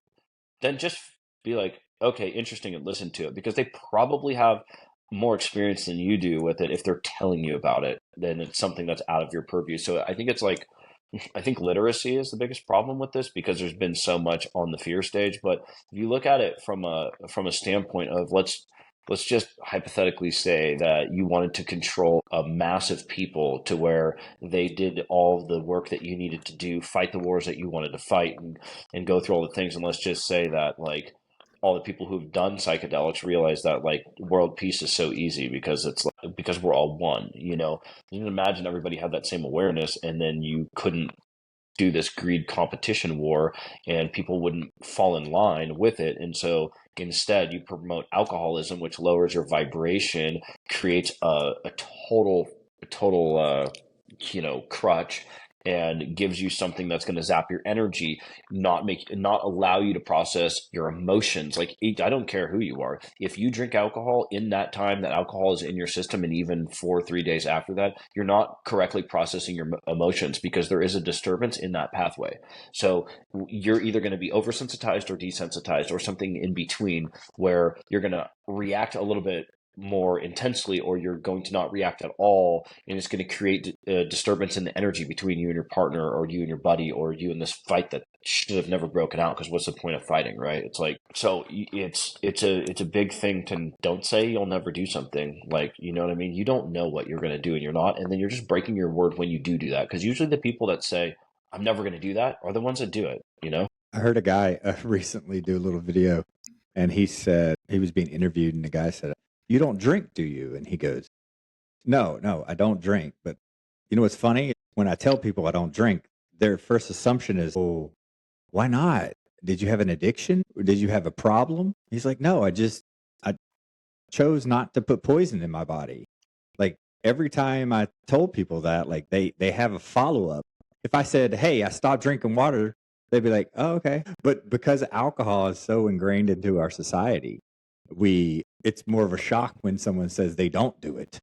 C: then just be like, okay, interesting, and listen to it, because they probably have more experience than you do with it if they're telling you about it, then it's something that's out of your purview. So I think it's like, I think literacy is the biggest problem with this, because there's been so much on the fear stage. But if you look at it from a standpoint of, let's just hypothetically say that you wanted to control a massive people to where they did all the work that you needed to do, fight the wars that you wanted to fight, and go through all the things. And let's just say that, like, all the people who've done psychedelics realize that, like, world peace is so easy because it's like, because we're all one, you know. You can imagine everybody had that same awareness, and then you couldn't do this greed competition war, and people wouldn't fall in line with it. And so instead you promote alcoholism, which lowers your vibration, creates a total crutch, and gives you something that's going to zap your energy, not allow you to process your emotions. Like, I don't care who you are, if you drink alcohol in that time that alcohol is in your system, and even for 3 days after that, you're not correctly processing your emotions, because there is a disturbance in that pathway. So you're either going to be oversensitized or desensitized, or something in between, where you're going to react a little bit more intensely, or you're going to not react at all, and it's going to create a disturbance in the energy between you and your partner, or you and your buddy, or you in this fight that should have never broken out, because what's the point of fighting, right? It's like, so it's a big thing to don't say you'll never do something. Like, you know what I mean? You don't know what you're going to do, and you're not, and then you're just breaking your word when you do that, because usually the people that say I'm never going to do that are the ones that do it, you know.
A: I heard a guy recently do a little video, and he said, he was being interviewed, and the guy said, "You don't drink, do you?" And he goes, No, I don't drink. But you know what's funny? When I tell people I don't drink, their first assumption is, "Oh, why not? Did you have an addiction? Or did you have a problem?" He's like, "No, I chose not to put poison in my body." Like, every time I told people that, like, they have a follow up. If I said, "Hey, I stopped drinking water," they'd be like, "Oh, okay." But because alcohol is so ingrained into our society, it's more of a shock when someone says they don't do it.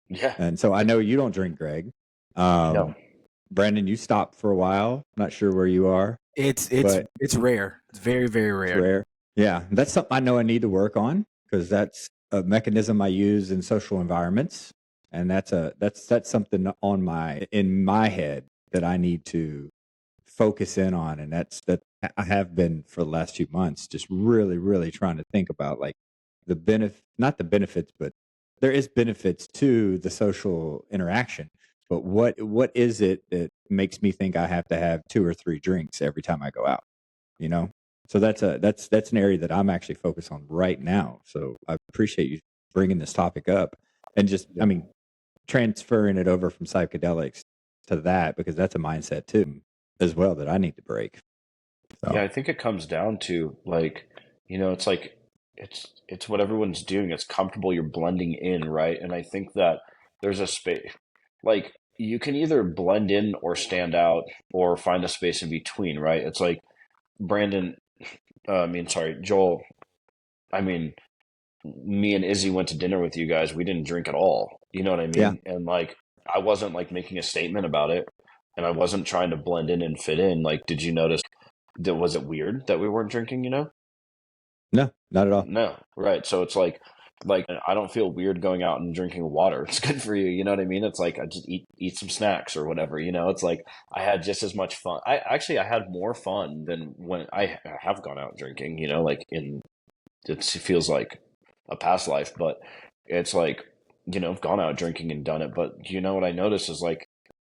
C: Yeah.
A: And so I know you don't drink, Greg.
C: No.
A: Brandon, you stopped for a while. Not sure where you are.
B: It's rare. It's very, very rare.
A: It's rare. Yeah, that's something I know I need to work on, because that's a mechanism I use in social environments, and that's something in my head that I need to focus in on, and that I have been for the last few months, just really, really trying to think about, like, not the benefits, but there is benefits to the social interaction. But what is it that makes me think I have to have 2 or 3 drinks every time I go out? You know, so that's an area that I'm actually focused on right now. So I appreciate you bringing this topic up, and just, I mean, transferring it over from psychedelics to that, because that's a mindset too, as well, that I need to break. So.
C: Yeah, I think it comes down to, like, you know, it's like, it's what everyone's doing. It's comfortable. You're blending in, right? And I think that there's a space, like, you can either blend in or stand out or find a space in between, right? It's like Brandon, sorry, Joel. I mean, me and Izzy went to dinner with you guys, we didn't drink at all. You know what I
A: Yeah.
C: mean? And like, I wasn't like making a statement about it, and I wasn't trying to blend in and fit in. Like, did you notice that? Was it weird that we weren't drinking? You know?
A: No, not at all.
C: No, right. So it's like I don't feel weird going out and drinking water. It's good for you. You know what I mean? It's like I just eat some snacks or whatever. You know, it's like I had just as much fun. I had more fun than when I have gone out drinking. You know, like it feels like a past life, but it's like, you know, I've gone out drinking and done it. But you know what I notice is like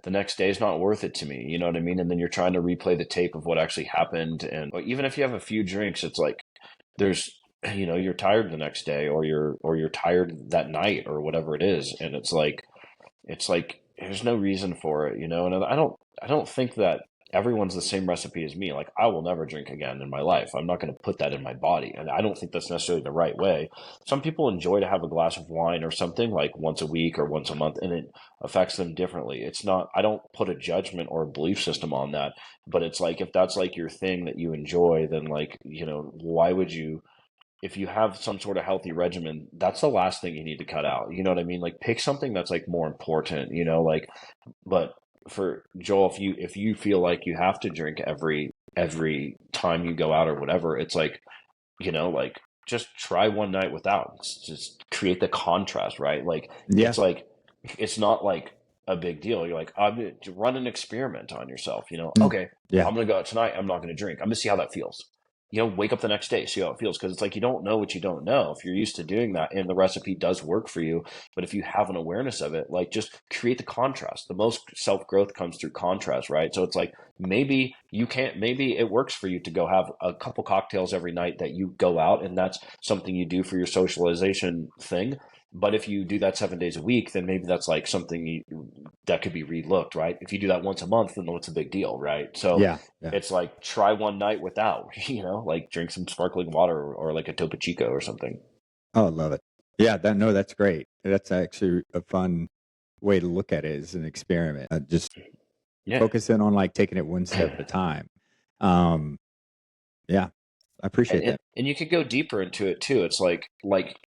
C: the next day is not worth it to me. You know what I mean? And then you're trying to replay the tape of what actually happened. And even if you have a few drinks, it's like there's, you know, you're tired the next day, or you're tired that night or whatever it is. And it's like there's no reason for it, you know. And I don't think that everyone's the same recipe as me. Like I will never drink again in my life. I'm not going to put that in my body, and I don't think that's necessarily the right way. Some people enjoy to have a glass of wine or something like once a week or once a month, and it affects them differently. It's not, I don't put a judgment or a belief system on that, but it's like if that's like your thing that you enjoy, then like, you know, why would you, if you have some sort of healthy regimen, that's the last thing you need to cut out. You know what I mean? Like pick something that's like more important, you know, like, but for Joel, if you feel like you have to drink every time you go out or whatever, it's like, you know, like just try one night without. Just create the contrast, right?
A: Yeah.
C: Like it's not like a big deal. You're like, I'm gonna run an experiment on yourself, you know.
A: Mm.
C: Okay,
A: Yeah.
C: I'm gonna go out tonight, I'm not gonna drink. I'm gonna see how that feels. You know, wake up the next day, see how it feels. Because it's like you don't know what you don't know. If you're used to doing that and the recipe does work for you, but if you have an awareness of it, like just create the contrast. The most self growth comes through contrast, right? So it's like maybe you can't, maybe it works for you to go have a couple cocktails every night that you go out, and that's something you do for your socialization thing. But if you do that 7 days a week, then maybe that's like something that could be relooked, right? If you do that once a month, then what's a big deal, right? So
A: Yeah. Yeah.
C: it's like try one night without, you know, like drink some sparkling water, or like a Topo Chico or something.
A: Oh, I love it. Yeah. That's great. That's actually a fun way to look at it as an experiment. Just
C: Yeah.
A: focus in on like taking it one step at a time. Yeah. I appreciate that.
C: And you could go deeper into it too. It's like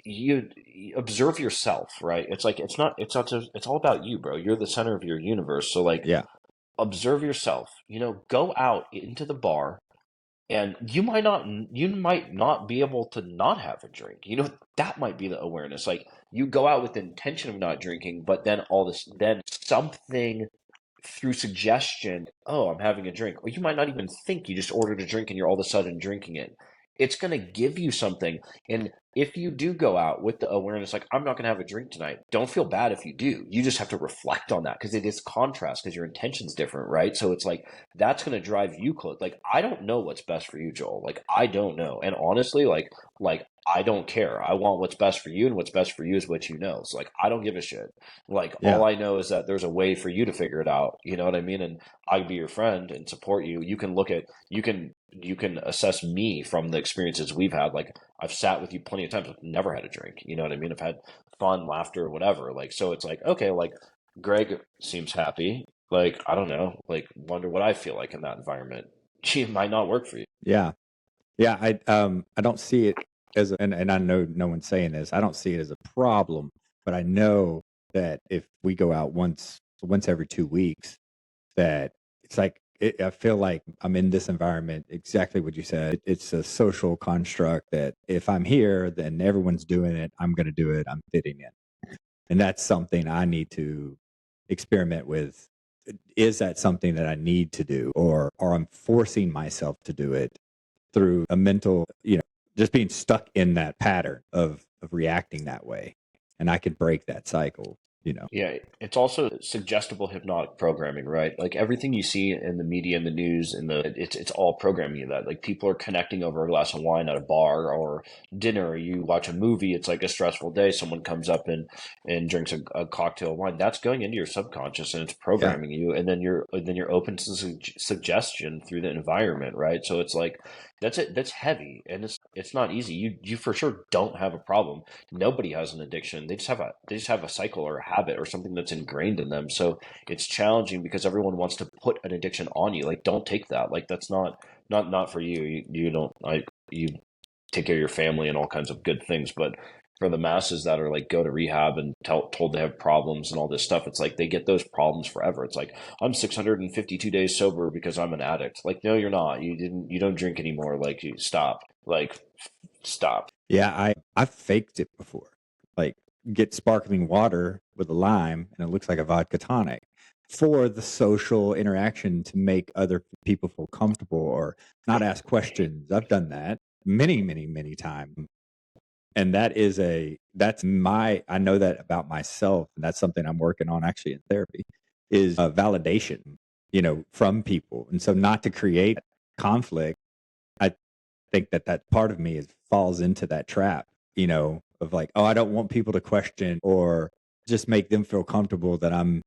C: you observe yourself, right? It's like it's all about you, bro. You're the center of your universe. So like
A: Yeah.
C: observe yourself. You know, go out into the bar, and you might not be able to not have a drink. You know, that might be the awareness. Like you go out with the intention of not drinking, but then something through suggestion, oh, I'm having a drink. Or you might not even think, you just ordered a drink and you're all of a sudden drinking it. It's going to give you something. And if you do go out with the awareness, like, I'm not going to have a drink tonight, don't feel bad if you do. You just have to reflect on that, because it is contrast, because your intention's different, right? So it's like, that's going to drive you close. Like, I don't know what's best for you, Joel. Like, I don't know. And honestly, like, I don't care. I want what's best for you, and what's best for you is what you know. So like, I don't give a shit. Like,
A: Yeah.
C: all I know is that there's a way for you to figure it out. You know what I mean? And I'd be your friend and support you. You can assess me from the experiences we've had. Like, I've sat with you plenty of times. I've never had a drink. You know what I mean? I've had fun, laughter, whatever. Like, so it's like, okay, like Greg seems happy. Like, I don't know. Like, wonder what I feel like in that environment. It might not work for you.
A: Yeah. Yeah. I don't see it as, and I know no one's saying this, I don't see it as a problem, but I know that if we go out once every 2 weeks, that it's like, I feel like I'm in this environment, exactly what you said. It's a social construct that if I'm here, then everyone's doing it. I'm going to do it. I'm fitting in. And that's something I need to experiment with. Is that something that I need to do, or I'm forcing myself to do it through a mental, just being stuck in that pattern of reacting that way. And I could break that cycle.
C: Yeah, it's also suggestible hypnotic programming, right? Like everything you see in the media and the news and it's all programming you that. Like people are connecting over a glass of wine at a bar or dinner, or you watch a movie, it's like a stressful day, someone comes up and drinks a cocktail of wine. That's going into your subconscious and it's
A: Yeah.
C: programming you, and then you're open to suggestion through the environment, right? So it's like that's it. That's heavy, and it's not easy. You for sure don't have a problem. Nobody has an addiction. They just have a cycle or a habit or something that's ingrained in them. So it's challenging because everyone wants to put an addiction on you. Like, don't take that. Like, that's not for you. You don't, like, you take care of your family and all kinds of good things, but for the masses that are like go to rehab and told they have problems and all this stuff. It's like they get those problems forever. It's like, I'm 652 days sober because I'm an addict. Like, no, you're not. You don't drink anymore. Like, you stop. Like, stop.
A: Yeah, I've faked it before. Like, get sparkling water with a lime and it looks like a vodka tonic for the social interaction to make other people feel comfortable or not ask questions. I've done that many, many, many times. And I know that about myself. And that's something I'm working on actually in therapy is validation, from people. And so not to create conflict, I think that part of me falls into that trap, of like, oh, I don't want people to question or just make them feel comfortable that I'm,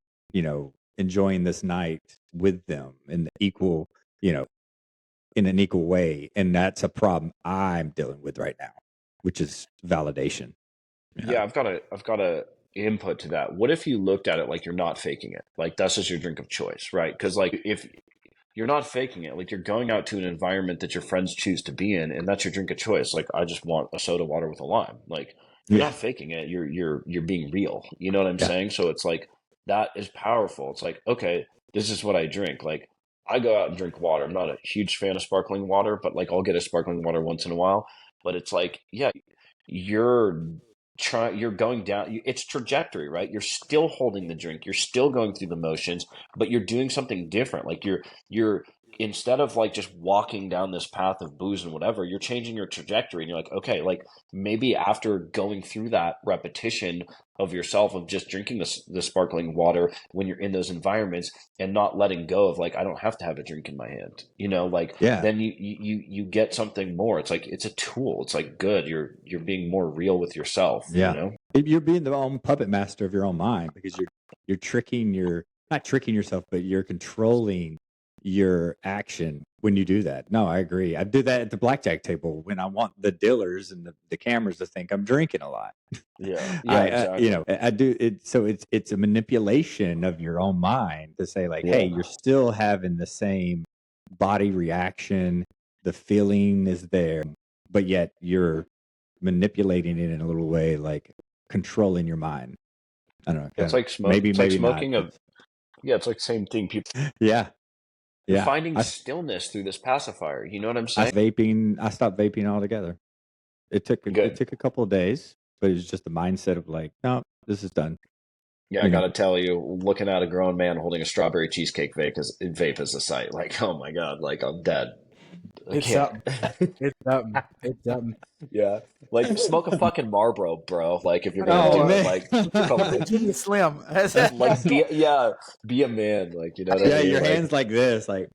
A: enjoying this night with them in the equal, in an equal way. And that's a problem I'm dealing with right now, which is validation.
C: Yeah, I've got a input to that. What if you looked at it like you're not faking it? Like that's just your drink of choice, right? Because like if you're not faking it, like you're going out to an environment that your friends choose to be in, and that's your drink of choice. Like I just want a soda water with a lime. Like you're not faking it. You're being real. You know what I'm saying? So it's like that is powerful. It's like, okay, this is what I drink. Like I go out and drink water. I'm not a huge fan of sparkling water, but like I'll get a sparkling water once in a while. But it's like, yeah, you're you're going down, it's trajectory, right? You're still holding the drink, you're still going through the motions, but you're doing something different. Like you're instead of like just walking down this path of booze and whatever, you're changing your trajectory, and you're like, okay, like maybe after going through that repetition of yourself of just drinking the sparkling water when you're in those environments and not letting go of like, I don't have to have a drink in my hand, like then you get something more. It's like it's a tool. It's like good, you're being more real with yourself.
A: You're being the own puppet master of your own mind, because you're not tricking yourself, but you're controlling your action when you do that. No, I agree. I do that at the blackjack table when I want the dealers and the cameras to think I'm drinking a lot.
C: Exactly.
A: I do it. So it's a manipulation of your own mind to say like, hey, you're still having the same body reaction. The feeling is there, but yet you're manipulating it in a little way, like controlling your mind. I don't know.
C: It's like maybe smoking not. It's like same thing. People. You're finding stillness through this pacifier. You know what I'm saying?
A: I stopped vaping altogether. It took a couple of days, but it was just the mindset of like, no, this is done.
C: Yeah, I gotta tell you, looking at a grown man holding a strawberry cheesecake vape is a sight. Like, oh my god, like I'm dead.
B: It's something. It's something. It's something.
C: Yeah, like smoke a fucking Marlboro, bro. Like if you're gonna do it, like
B: give me a slim.
C: Like be a man. Like you know what I mean?
A: Your hands like this, like.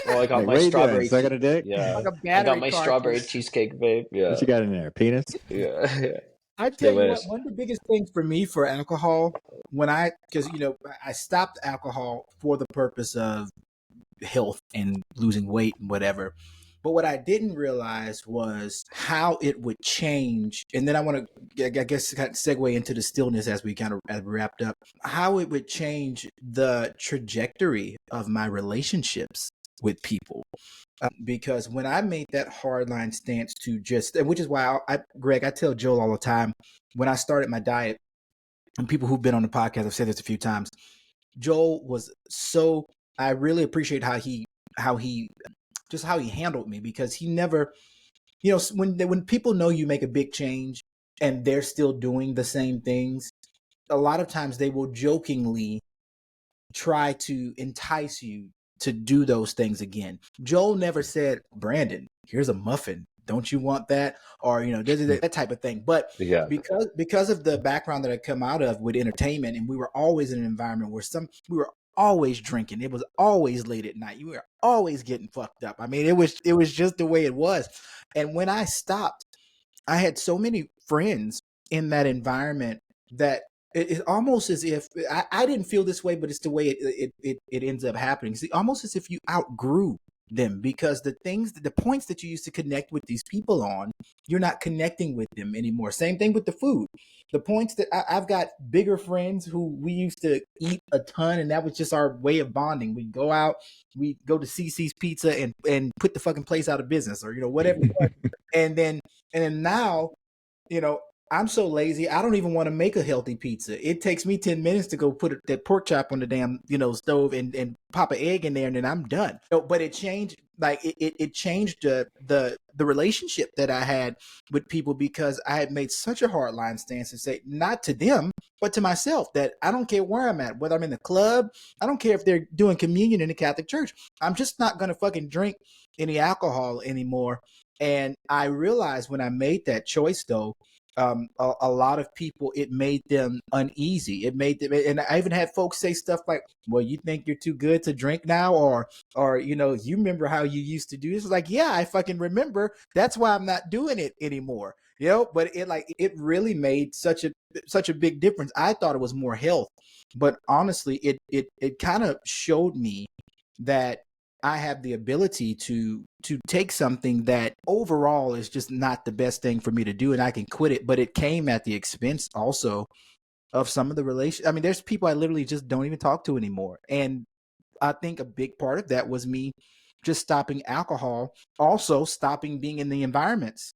C: Well, I got my strawberry.
A: Suck on a dick.
C: Yeah, I got my strawberry cheesecake vape. Yeah,
A: what you got in there? Penis.
C: Yeah.
B: I tell you what, one of the biggest things for me for alcohol, because I stopped alcohol for the purpose of health and losing weight and whatever. But what I didn't realize was how it would change. And then I want to, I guess, kind of segue into the stillness as we wrapped up, how it would change the trajectory of my relationships with people. Because when I made that hardline stance to which is why Greg, I tell Joel all the time, when I started my diet, and people who've been on the podcast, I've said this a few times, Joel was I really appreciate how he handled me, because he never, when people know you make a big change and they're still doing the same things, a lot of times they will jokingly try to entice you to do those things again. Joel never said, Brandon, here's a muffin. Don't you want that? Or, that type of thing. But because of the background that I come out of with entertainment, and we were always in an environment where we were always drinking. It was always late at night. You were always getting fucked up. I mean, it was just the way it was. And when I stopped, I had so many friends in that environment that it's almost as if I didn't feel this way, but it's the way it ends up happening. It's almost as if you outgrew them, because the points that you used to connect with these people on, you're not connecting with them anymore. Same thing with the food. The points that I've got bigger friends who we used to eat a ton, and that was just our way of bonding. We'd go out, we'd go to CC's Pizza and put the fucking place out of business, or whatever. And then now, I'm so lazy. I don't even want to make a healthy pizza. It takes me 10 minutes to go put that pork chop on the damn, stove and pop an egg in there and then I'm done. But it changed, like it changed the relationship that I had with people because I had made such a hard line stance and say, not to them, but to myself, that I don't care where I'm at, whether I'm in the club, I don't care if they're doing communion in the Catholic Church. I'm just not going to fucking drink any alcohol anymore. And I realized when I made that choice, though, a lot of people, it made them uneasy. It made them, and I even had folks say stuff like, "Well, you think you're too good to drink now," or you remember how you used to do this? It's like, yeah, I fucking remember. That's why I'm not doing it anymore. But it really made such a big difference. I thought it was more health, but honestly, it kind of showed me that I have the ability to take something that overall is just not the best thing for me to do, and I can quit it. But it came at the expense also of some of the relation. I mean, there's people I literally just don't even talk to anymore, and I think a big part of that was me just stopping alcohol, also stopping being in the environments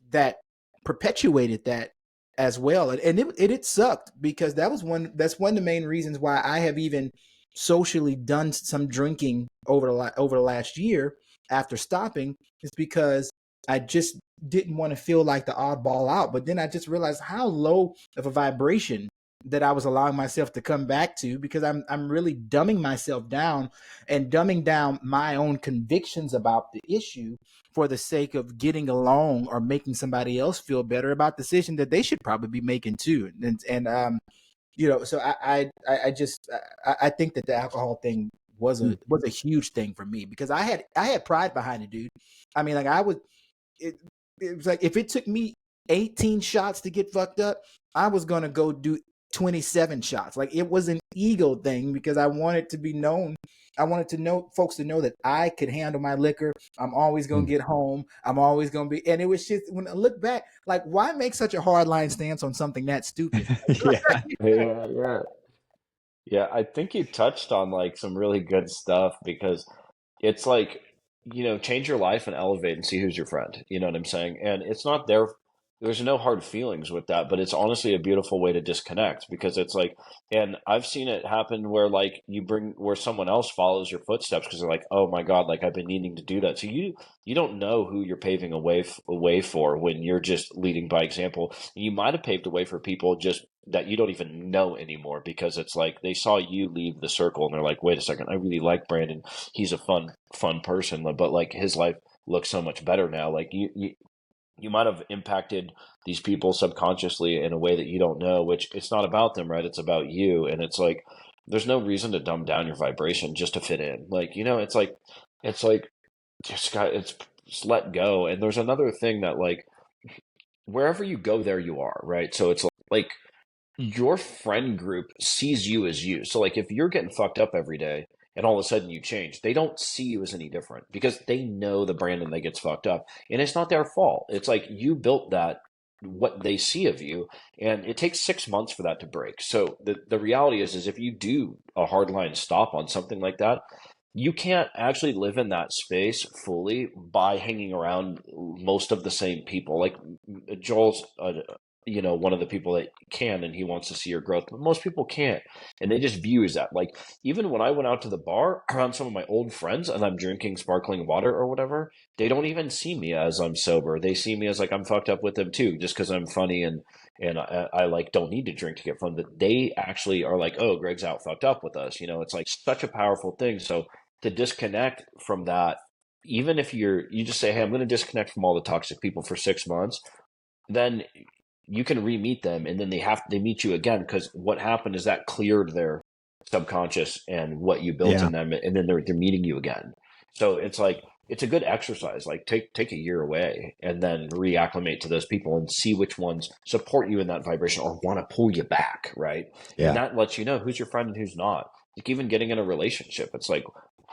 B: that perpetuated that as well. And it sucked because that's one of the main reasons why I have even socially done some drinking over the last year after stopping, is because I just didn't want to feel like the oddball out. But then I just realized how low of a vibration that I was allowing myself to come back to, because I'm really dumbing myself down and dumbing down my own convictions about the issue for the sake of getting along or making somebody else feel better about the decision that they should probably be making too. So I just I think that the alcohol thing was a huge thing for me, because I had pride behind it, dude. I mean, like it was like if it took me 18 shots to get fucked up, I was gonna go do 27 shots. Like, it was an ego thing because I wanted to be known. I wanted to know folks to know that I could handle my liquor. I'm always gonna get home. I'm always gonna be. And it was just, when I look back, like, why make such a hard line stance on something that stupid?
A: Yeah.
C: Yeah. Yeah, I think you touched on like some really good stuff because it's like, change your life and elevate and see who's your friend. You know what I'm saying? And it's not there's no hard feelings with that, but it's honestly a beautiful way to disconnect because it's like, and I've seen it happen where like where someone else follows your footsteps because they're like, oh my God, like I've been needing to do that. So you don't know who you're paving a way for when you're just leading by example. You might have paved a way for people just that you don't even know anymore because it's like they saw you leave the circle and they're like, wait a second, I really like Brandon. He's a fun person, but like his life looks so much better now. Like you might have impacted these people subconsciously in a way that you don't know, which it's not about them, right? It's about you. And it's like, there's no reason to dumb down your vibration just to fit in. Like, it's like, just let go. And there's another thing that like, wherever you go, there you are, right? So it's like your friend group sees you as you. So like if you're getting fucked up every day and all of a sudden you change, they don't see you as any different because they know the Brandon that gets fucked up. And it's not their fault. It's like you built that, what they see of you, and it takes 6 months for that to break. So the reality is if you do a hard line stop on something like that, you can't actually live in that space fully by hanging around most of the same people. Like Joel's one of the people that can, and he wants to see your growth, but most people can't. And they just view as that. Like, even when I went out to the bar around some of my old friends and I'm drinking sparkling water or whatever, they don't even see me as I'm sober. They see me as like I'm fucked up with them too, just because I'm funny and I like don't need to drink to get fun. But they actually are like, oh, Greg's out fucked up with us. It's like such a powerful thing. So to disconnect from that, even if you just say, hey, I'm going to disconnect from all the toxic people for 6 months, then you can re-meet them, and then they meet you again, because what happened is that cleared their subconscious and what you built in them, and then they're meeting you again. So it's like it's a good exercise. Like take a year away and then reacclimate to those people and see which ones support you in that vibration or want to pull you back, right?
A: Yeah.
C: And that lets you know who's your friend and who's not. Like even getting in a relationship, it's like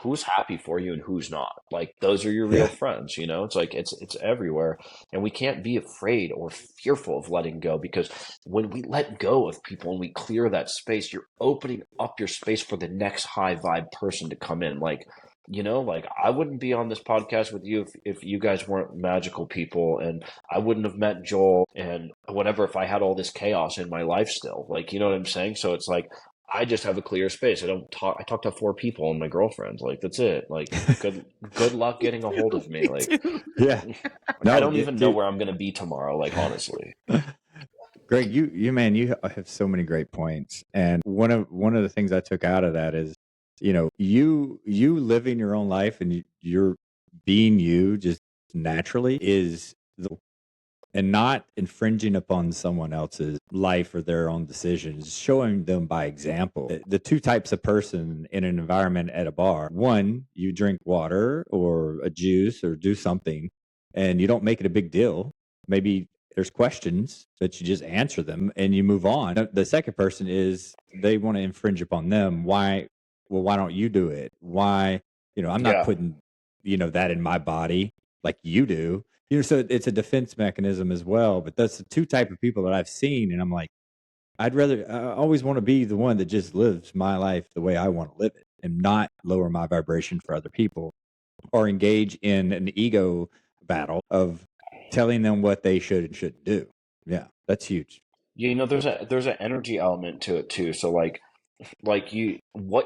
C: who's happy for you and who's not. Like those are your real friends, It's like it's everywhere. And we can't be afraid or fearful of letting go, because when we let go of people and we clear that space, you're opening up your space for the next high vibe person to come in. Like you know, like I wouldn't be on this podcast with you if you guys weren't magical people, and I wouldn't have met Joel and whatever if I had all this chaos in my life still. Like, you know what I'm saying? So it's like I just have a clear space. I talk to 4 people and my girlfriend. Like that's it. Like good luck getting a hold of me. Like
A: Yeah. No,
C: I don't even know
A: dude.
C: where I'm gonna be tomorrow, like honestly.
A: Greg, you man, you have so many great points. And one of the things I took out of that is, you know, you living your own life and you're being you just naturally is and not infringing upon someone else's life or their own decisions, showing them by example. The 2 types of person in an environment at a bar: one, you drink water or a juice or do something and you don't make it a big deal. Maybe there's questions, but you just answer them and you move on. The second person is they want to infringe upon them. Why? Well, why don't you do it? Why? You know, I'm not
C: Yeah.
A: putting, you know, that in my body like you do. You know, so it's a defense mechanism as well. But that's the 2 type of people that I've seen, and I'm like, I always want to be the one that just lives my life the way I want to live it, and not lower my vibration for other people, or engage in an ego battle of telling them what they should and shouldn't do. Yeah, that's huge.
C: Yeah, you know, there's an energy element to it too. So like what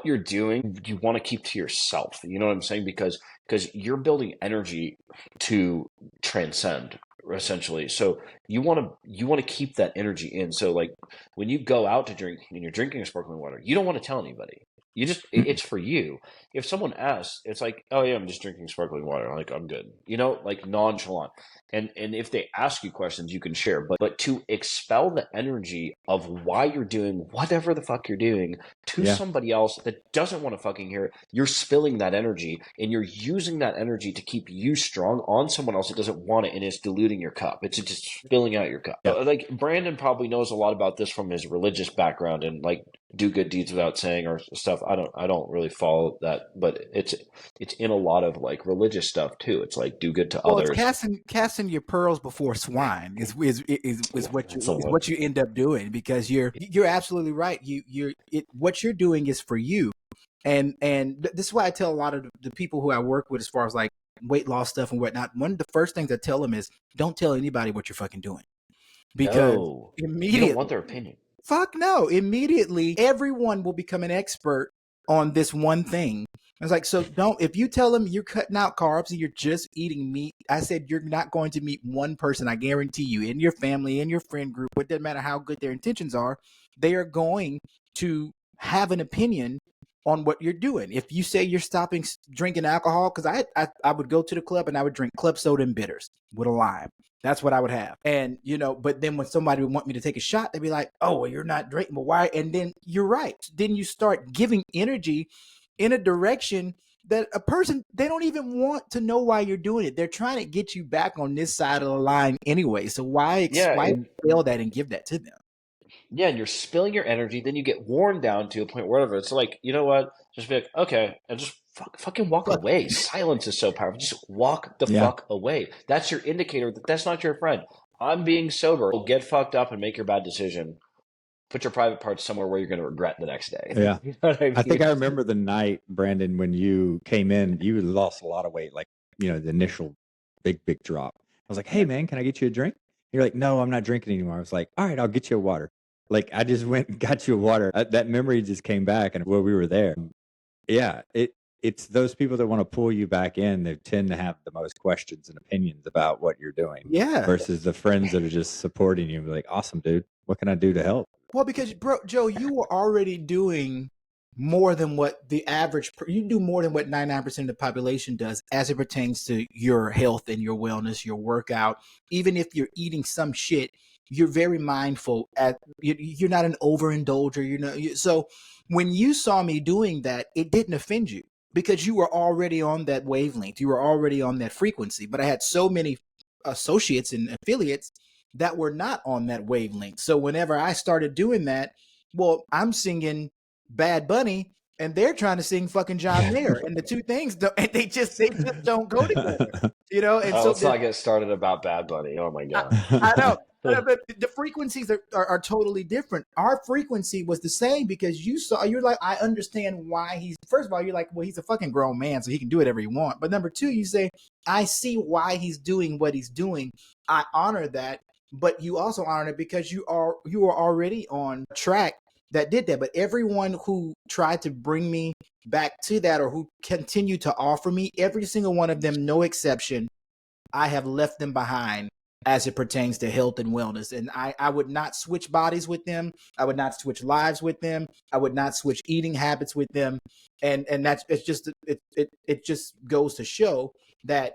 C: you're doing, you want to keep to yourself. You know what I'm saying? Because you're building energy to transcend essentially. So you want to keep that energy in. So like when you go out to drink and you're drinking sparkling water, you don't want to tell anybody. You just it's for you. If someone asks, it's like, oh yeah, I'm just drinking sparkling water. Like I'm good. You know, like nonchalant. And if they ask you questions, you can share. But to expel the energy of why you're doing whatever the fuck you're doing to
A: Yeah.
C: somebody else that doesn't want to fucking hear it, you're spilling that energy and you're using that energy to keep you strong on someone else that doesn't want it, and it's diluting your cup. It's just spilling out your cup.
A: Yeah.
C: Like Brandon probably knows a lot about this from his religious background and like do good deeds without saying or stuff. I don't really follow that, but it's in a lot of like religious stuff too. It's like do good to
B: Well,
C: others.
B: it's casting your pearls before swine is what you end up doing, because you're absolutely right. What you're doing is for you, and this is why I tell a lot of the people who I work with as far as like weight loss stuff and whatnot. One of the first things I tell them is don't tell anybody what you're fucking doing, because
C: No,
B: immediately
C: you don't want their opinion.
B: Fuck no. Immediately, everyone will become an expert on this one thing. I was like, so if you tell them you're cutting out carbs and you're just eating meat, I said, you're not going to meet one person, I guarantee you, in your family, in your friend group, it doesn't matter how good their intentions are, they are going to have an opinion on what you're doing. If you say you're stopping drinking alcohol, because I would go to the club and I would drink club soda and bitters with a lime. That's what I would have. And, you know, but then when somebody would want me to take a shot, they'd be like, oh, well, you're not drinking. But why? And then you're right. Then you start giving energy in a direction that a person, they don't even want to know why you're doing it. They're trying to get you back on this side of the line anyway. So why expel that and give that to them?
C: Yeah, and you're spilling your energy, then you get worn down to a point wherever it's like, you know what? Just be like, okay, and just fucking walk away. Silence is so powerful. Just walk the fuck away. That's your indicator that that's not your friend. I'm being sober. Get fucked up and make your bad decision. Put your private parts somewhere where you're going to regret the next day.
A: Yeah.
C: You know what I mean?
A: I think I remember the night, Brandon, when you came in, you lost a lot of weight, like, you know, the initial big drop. I was like, hey, man, can I get you a drink? You're like, no, I'm not drinking anymore. I was like, all right, I'll get you a water. Like, I just went and got you a water. That memory just came back, and while we were there. Yeah, it's those people that want to pull you back in that tend to have the most questions and opinions about what you're doing.
B: Yeah.
A: Versus the friends that are just supporting you. Like, awesome, dude. What can I do to help?
B: Well, because, bro, Joe, you were already doing more than what the average, you do more than what 99% of the population does as it pertains to your health and your wellness, your workout. Even if you're eating some shit, you're very mindful. You're not an overindulger. You know, so when you saw me doing that, it didn't offend you because you were already on that wavelength. You were already on that frequency. But I had so many associates and affiliates that were not on that wavelength. So whenever I started doing that, well, I'm singing Bad Bunny and they're trying to sing fucking John Mayer, and the two things they just don't go together, you know. And
C: let's not get started about Bad Bunny. Oh my god!
B: I know. But the frequencies are totally different. Our frequency was the same because you're like, I understand why first of all, you're like, well, he's a fucking grown man, so he can do whatever he wants. But number two, you say, I see why he's doing what he's doing. I honor that, but you also honor it because you are already on track that did that. But everyone who tried to bring me back to that or who continue to offer me, every single one of them, no exception, I have left them behind as it pertains to health and wellness. And I would not switch bodies with them. I would not switch lives with them. I would not switch eating habits with them. And it just goes to show that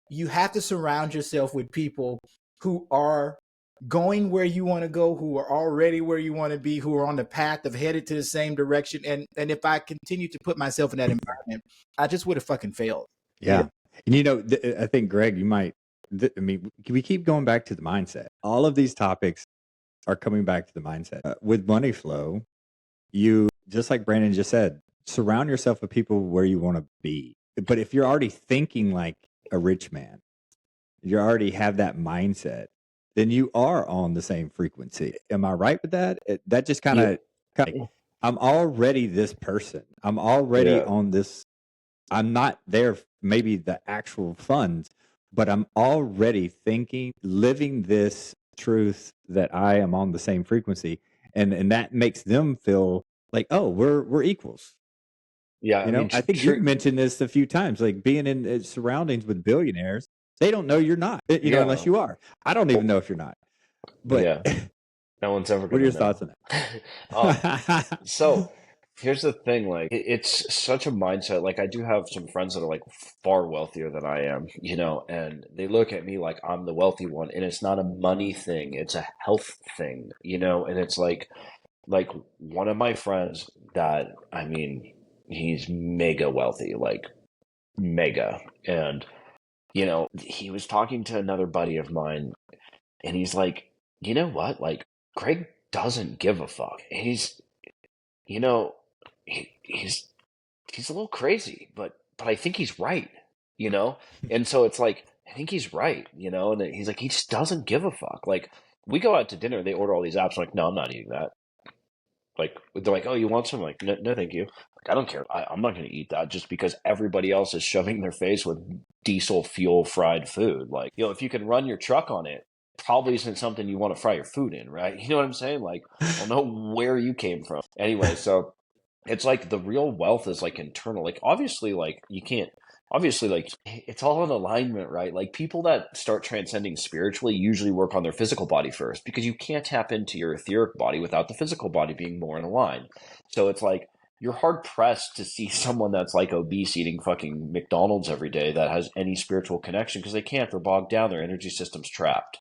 B: you have to surround yourself with people who are going where you want to go, who are already where you want to be, who are on the path of headed to the same direction. And if I continue to put myself in that environment, I just would have fucking failed.
A: Yeah. And I think, Greg, you might, we keep going back to the mindset. All of these topics are coming back to the mindset. With money flow, you, just like Brandon just said, surround yourself with people where you want to be. But if you're already thinking like a rich man, you already have that mindset, then you are on the same frequency. Am I right with that? That just kind of, I'm already this person. I'm already on this. I'm not there, maybe the actual funds, but I'm already thinking, living this truth that I am on the same frequency. And that makes them feel like, oh, we're equals.
C: Yeah.
A: I think you've mentioned this a few times, like being in surroundings with billionaires, they don't know you're not, unless you are. I don't even know if you're not. But
C: no one's ever
A: what are
C: going
A: your
C: to know.
A: thoughts on that?
C: So here's the thing, like it's such a mindset. Like I do have some friends that are like far wealthier than I am, and they look at me like I'm the wealthy one, and it's not a money thing, it's a health thing, and it's like one of my friends that, he's mega wealthy, like mega. And, he was talking to another buddy of mine and he's like, you know what? Like, Greg doesn't give a fuck. He's, he's a little crazy, but I think he's right, And so it's like, I think he's right, and he's like, he just doesn't give a fuck. Like, we go out to dinner, they order all these apps. I'm like, no, I'm not eating that. Like, they're like, oh, you want some? I'm like, no, no, thank you. Like, I don't care. I'm not going to eat that just because everybody else is shoving their face with diesel fuel fried food. Like, if you can run your truck on it, probably isn't something you want to fry your food in, right? You know what I'm saying? Like, I don't know where you came from. Anyway, so it's like the real wealth is like internal. Like, obviously, like you can't. Obviously, like it's all in alignment, right? Like people that start transcending spiritually usually work on their physical body first because you can't tap into your etheric body without the physical body being more in line. So it's like you're hard pressed to see someone that's like obese eating fucking McDonald's every day that has any spiritual connection because they can't. They're bogged down. Their energy system's trapped.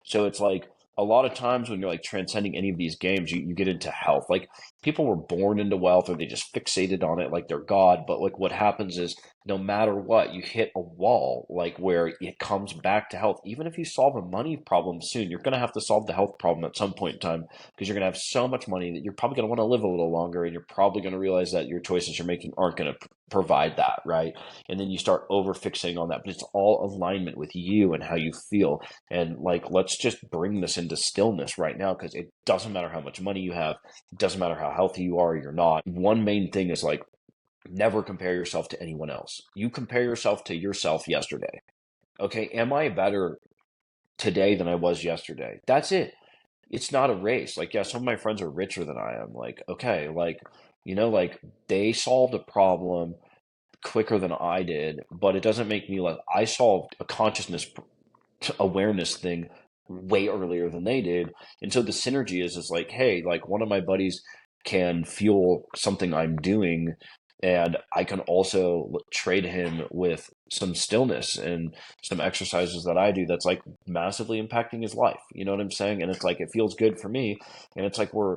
C: So it's like a lot of times when you're like transcending any of these games, you get into health. Like people were born into wealth or they just fixated on it like they're God. But like what happens is no matter what, you hit a wall like where it comes back to health. Even if you solve a money problem soon, you're going to have to solve the health problem at some point in time because you're going to have so much money that you're probably going to want to live a little longer and you're probably going to realize that your choices you're making aren't going to provide that, right? And then you start over fixating on that, but it's all alignment with you and how you feel. And like, let's just bring this into stillness right now because it doesn't matter how much money you have. It doesn't matter how healthy you are or you're not. One main thing is like, never compare yourself to anyone else. You compare yourself to yourself yesterday. Okay, am I better today than I was yesterday? That's it. It's not a race. Like, yeah, some of my friends are richer than I am. Like, okay, like, like they solved a problem quicker than I did, but it doesn't make me like I solved a consciousness awareness thing way earlier than they did. And so the synergy is like, hey, like one of my buddies can fuel something I'm doing and I can also trade him with some stillness and some exercises that I do that's like massively impacting his life. You know what I'm saying? And it's like it feels good for me and it's like we're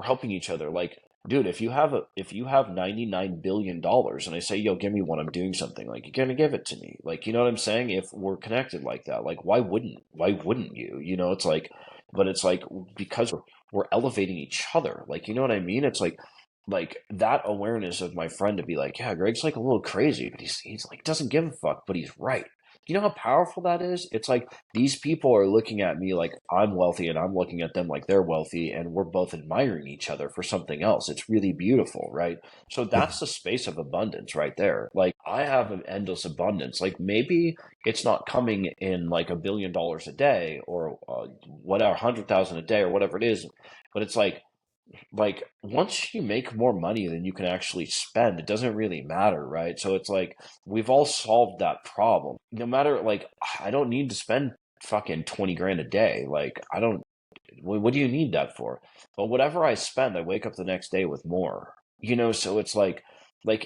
C: helping each other. Like, dude, if you have $99 billion and I say, yo, give me one, I'm doing something, like you're gonna give it to me. Like, you know what I'm saying? If we're connected like that, like why wouldn't you? It's like, but it's like because we're elevating each other. Like, you know what I mean? It's like that awareness of my friend to be like, yeah, Greg's like a little crazy, but he's like doesn't give a fuck, but he's right. you know how powerful that is? It's like these people are looking at me like I'm wealthy and I'm looking at them like they're wealthy and we're both admiring each other for something else. It's really beautiful, right? So
A: Yeah.
C: that's the space of abundance right there. Like I have an endless abundance. Like maybe it's not coming in like $1 billion a day or whatever, 100,000 a day or whatever it is, but it's like once you make more money than you can actually spend, it doesn't really matter, right? So it's like we've all solved that problem. No matter like I don't need to spend fucking 20 grand a day. Like I don't what do you need that for? But whatever I spend, I wake up the next day with more. So it's like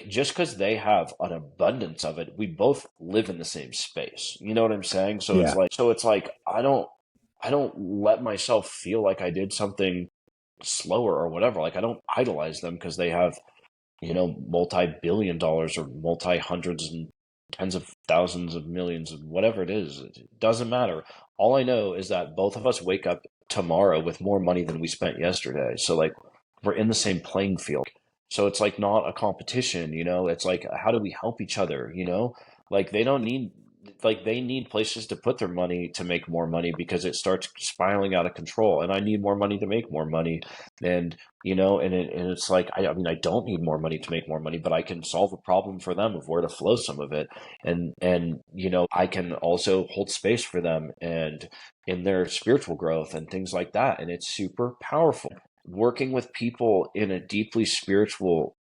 C: just because they have an abundance of it, we both live in the same space. You know what I'm saying?
A: Yeah.
C: So it's like I don't let myself feel like I did something slower or whatever. Like I don't idolize them because they have, multi-billion dollars or multi-hundreds and tens of thousands of millions of whatever it is. It doesn't matter. All I know is that both of us wake up tomorrow with more money than we spent yesterday. So like we're in the same playing field. So it's like not a competition. It's like how do we help each other? Like they need places to put their money to make more money because it starts spiraling out of control. And I need more money to make more money. And it's like I mean I don't need more money to make more money, but I can solve a problem for them of where to flow some of it, and I can also hold space for them and in their spiritual growth and things like that, and it's super powerful. Working with people in a deeply spiritual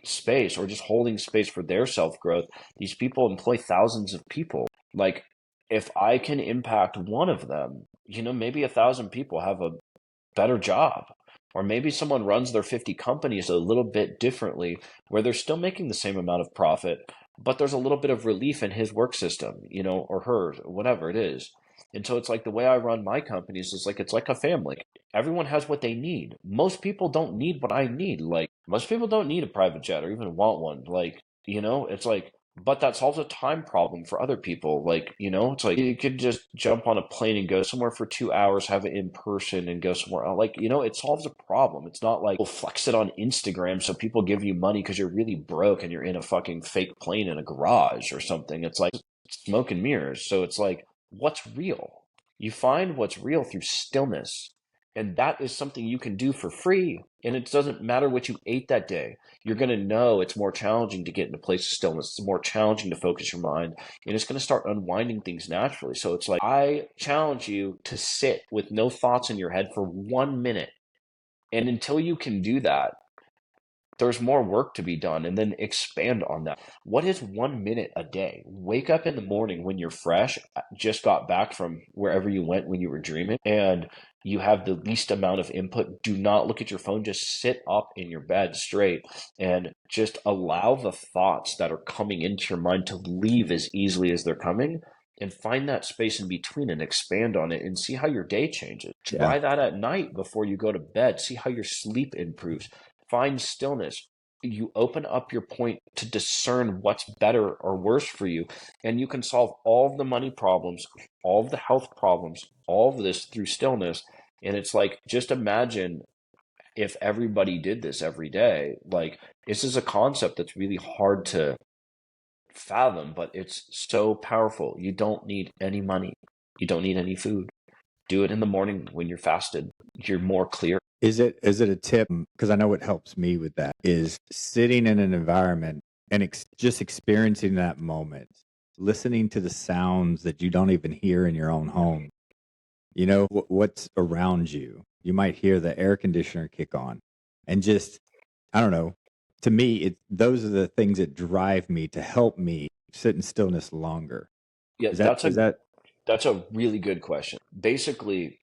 C: space or just holding space for their self growth, these people employ thousands of people. Like if I can impact one of them, maybe 1,000 people have a better job. Or maybe someone runs their 50 companies a little bit differently, where they're still making the same amount of profit, but there's a little bit of relief in his work system, or hers, whatever it is. And so it's like the way I run my companies is like it's like a family. Everyone has what they need. Most people don't need what I need. Like most people don't need a private jet or even want one. It's like but that solves a time problem for other people. It's like you could just jump on a plane and go somewhere for 2 hours, have it in person, and go somewhere else. It solves a problem. It's not like we'll flex it on Instagram so people give you money because you're really broke and you're in a fucking fake plane in a garage or something. It's like smoke and mirrors. So it's like, what's real? You find what's real through stillness. And that is something you can do for free. And it doesn't matter what you ate that day. You're going to know it's more challenging to get in a place of stillness. It's more challenging to focus your mind. And it's going to start unwinding things naturally. So it's like, I challenge you to sit with no thoughts in your head for 1 minute. And until you can do that, there's more work to be done, and then expand on that. What is 1 minute a day? Wake up in the morning when you're fresh, just got back from wherever you went when you were dreaming, and you have the least amount of input. Do not look at your phone. Just sit up in your bed straight and just allow the thoughts that are coming into your mind to leave as easily as they're coming, and find that space in between and expand on it and see how your day changes.
A: Yeah.
C: Try that at night before you go to bed. See how your sleep improves. Find stillness. You open up your point to discern what's better or worse for you, and you can solve all of the money problems, all of the health problems, all of this through stillness. And it's like, just imagine if everybody did this every day. Like, this is a concept that's really hard to fathom, but it's so powerful. You don't need any money, you don't need any food. Do it in the morning when you're fasted. You're more clear.
A: Is it a tip? Because I know what helps me with that is sitting in an environment and just experiencing that moment, listening to the sounds that you don't even hear in your own home. What's around you. You might hear the air conditioner kick on, and just I don't know. To me, those are the things that drive me to help me sit in stillness longer.
C: Yeah,
A: Is that
C: that's a really good question. Basically,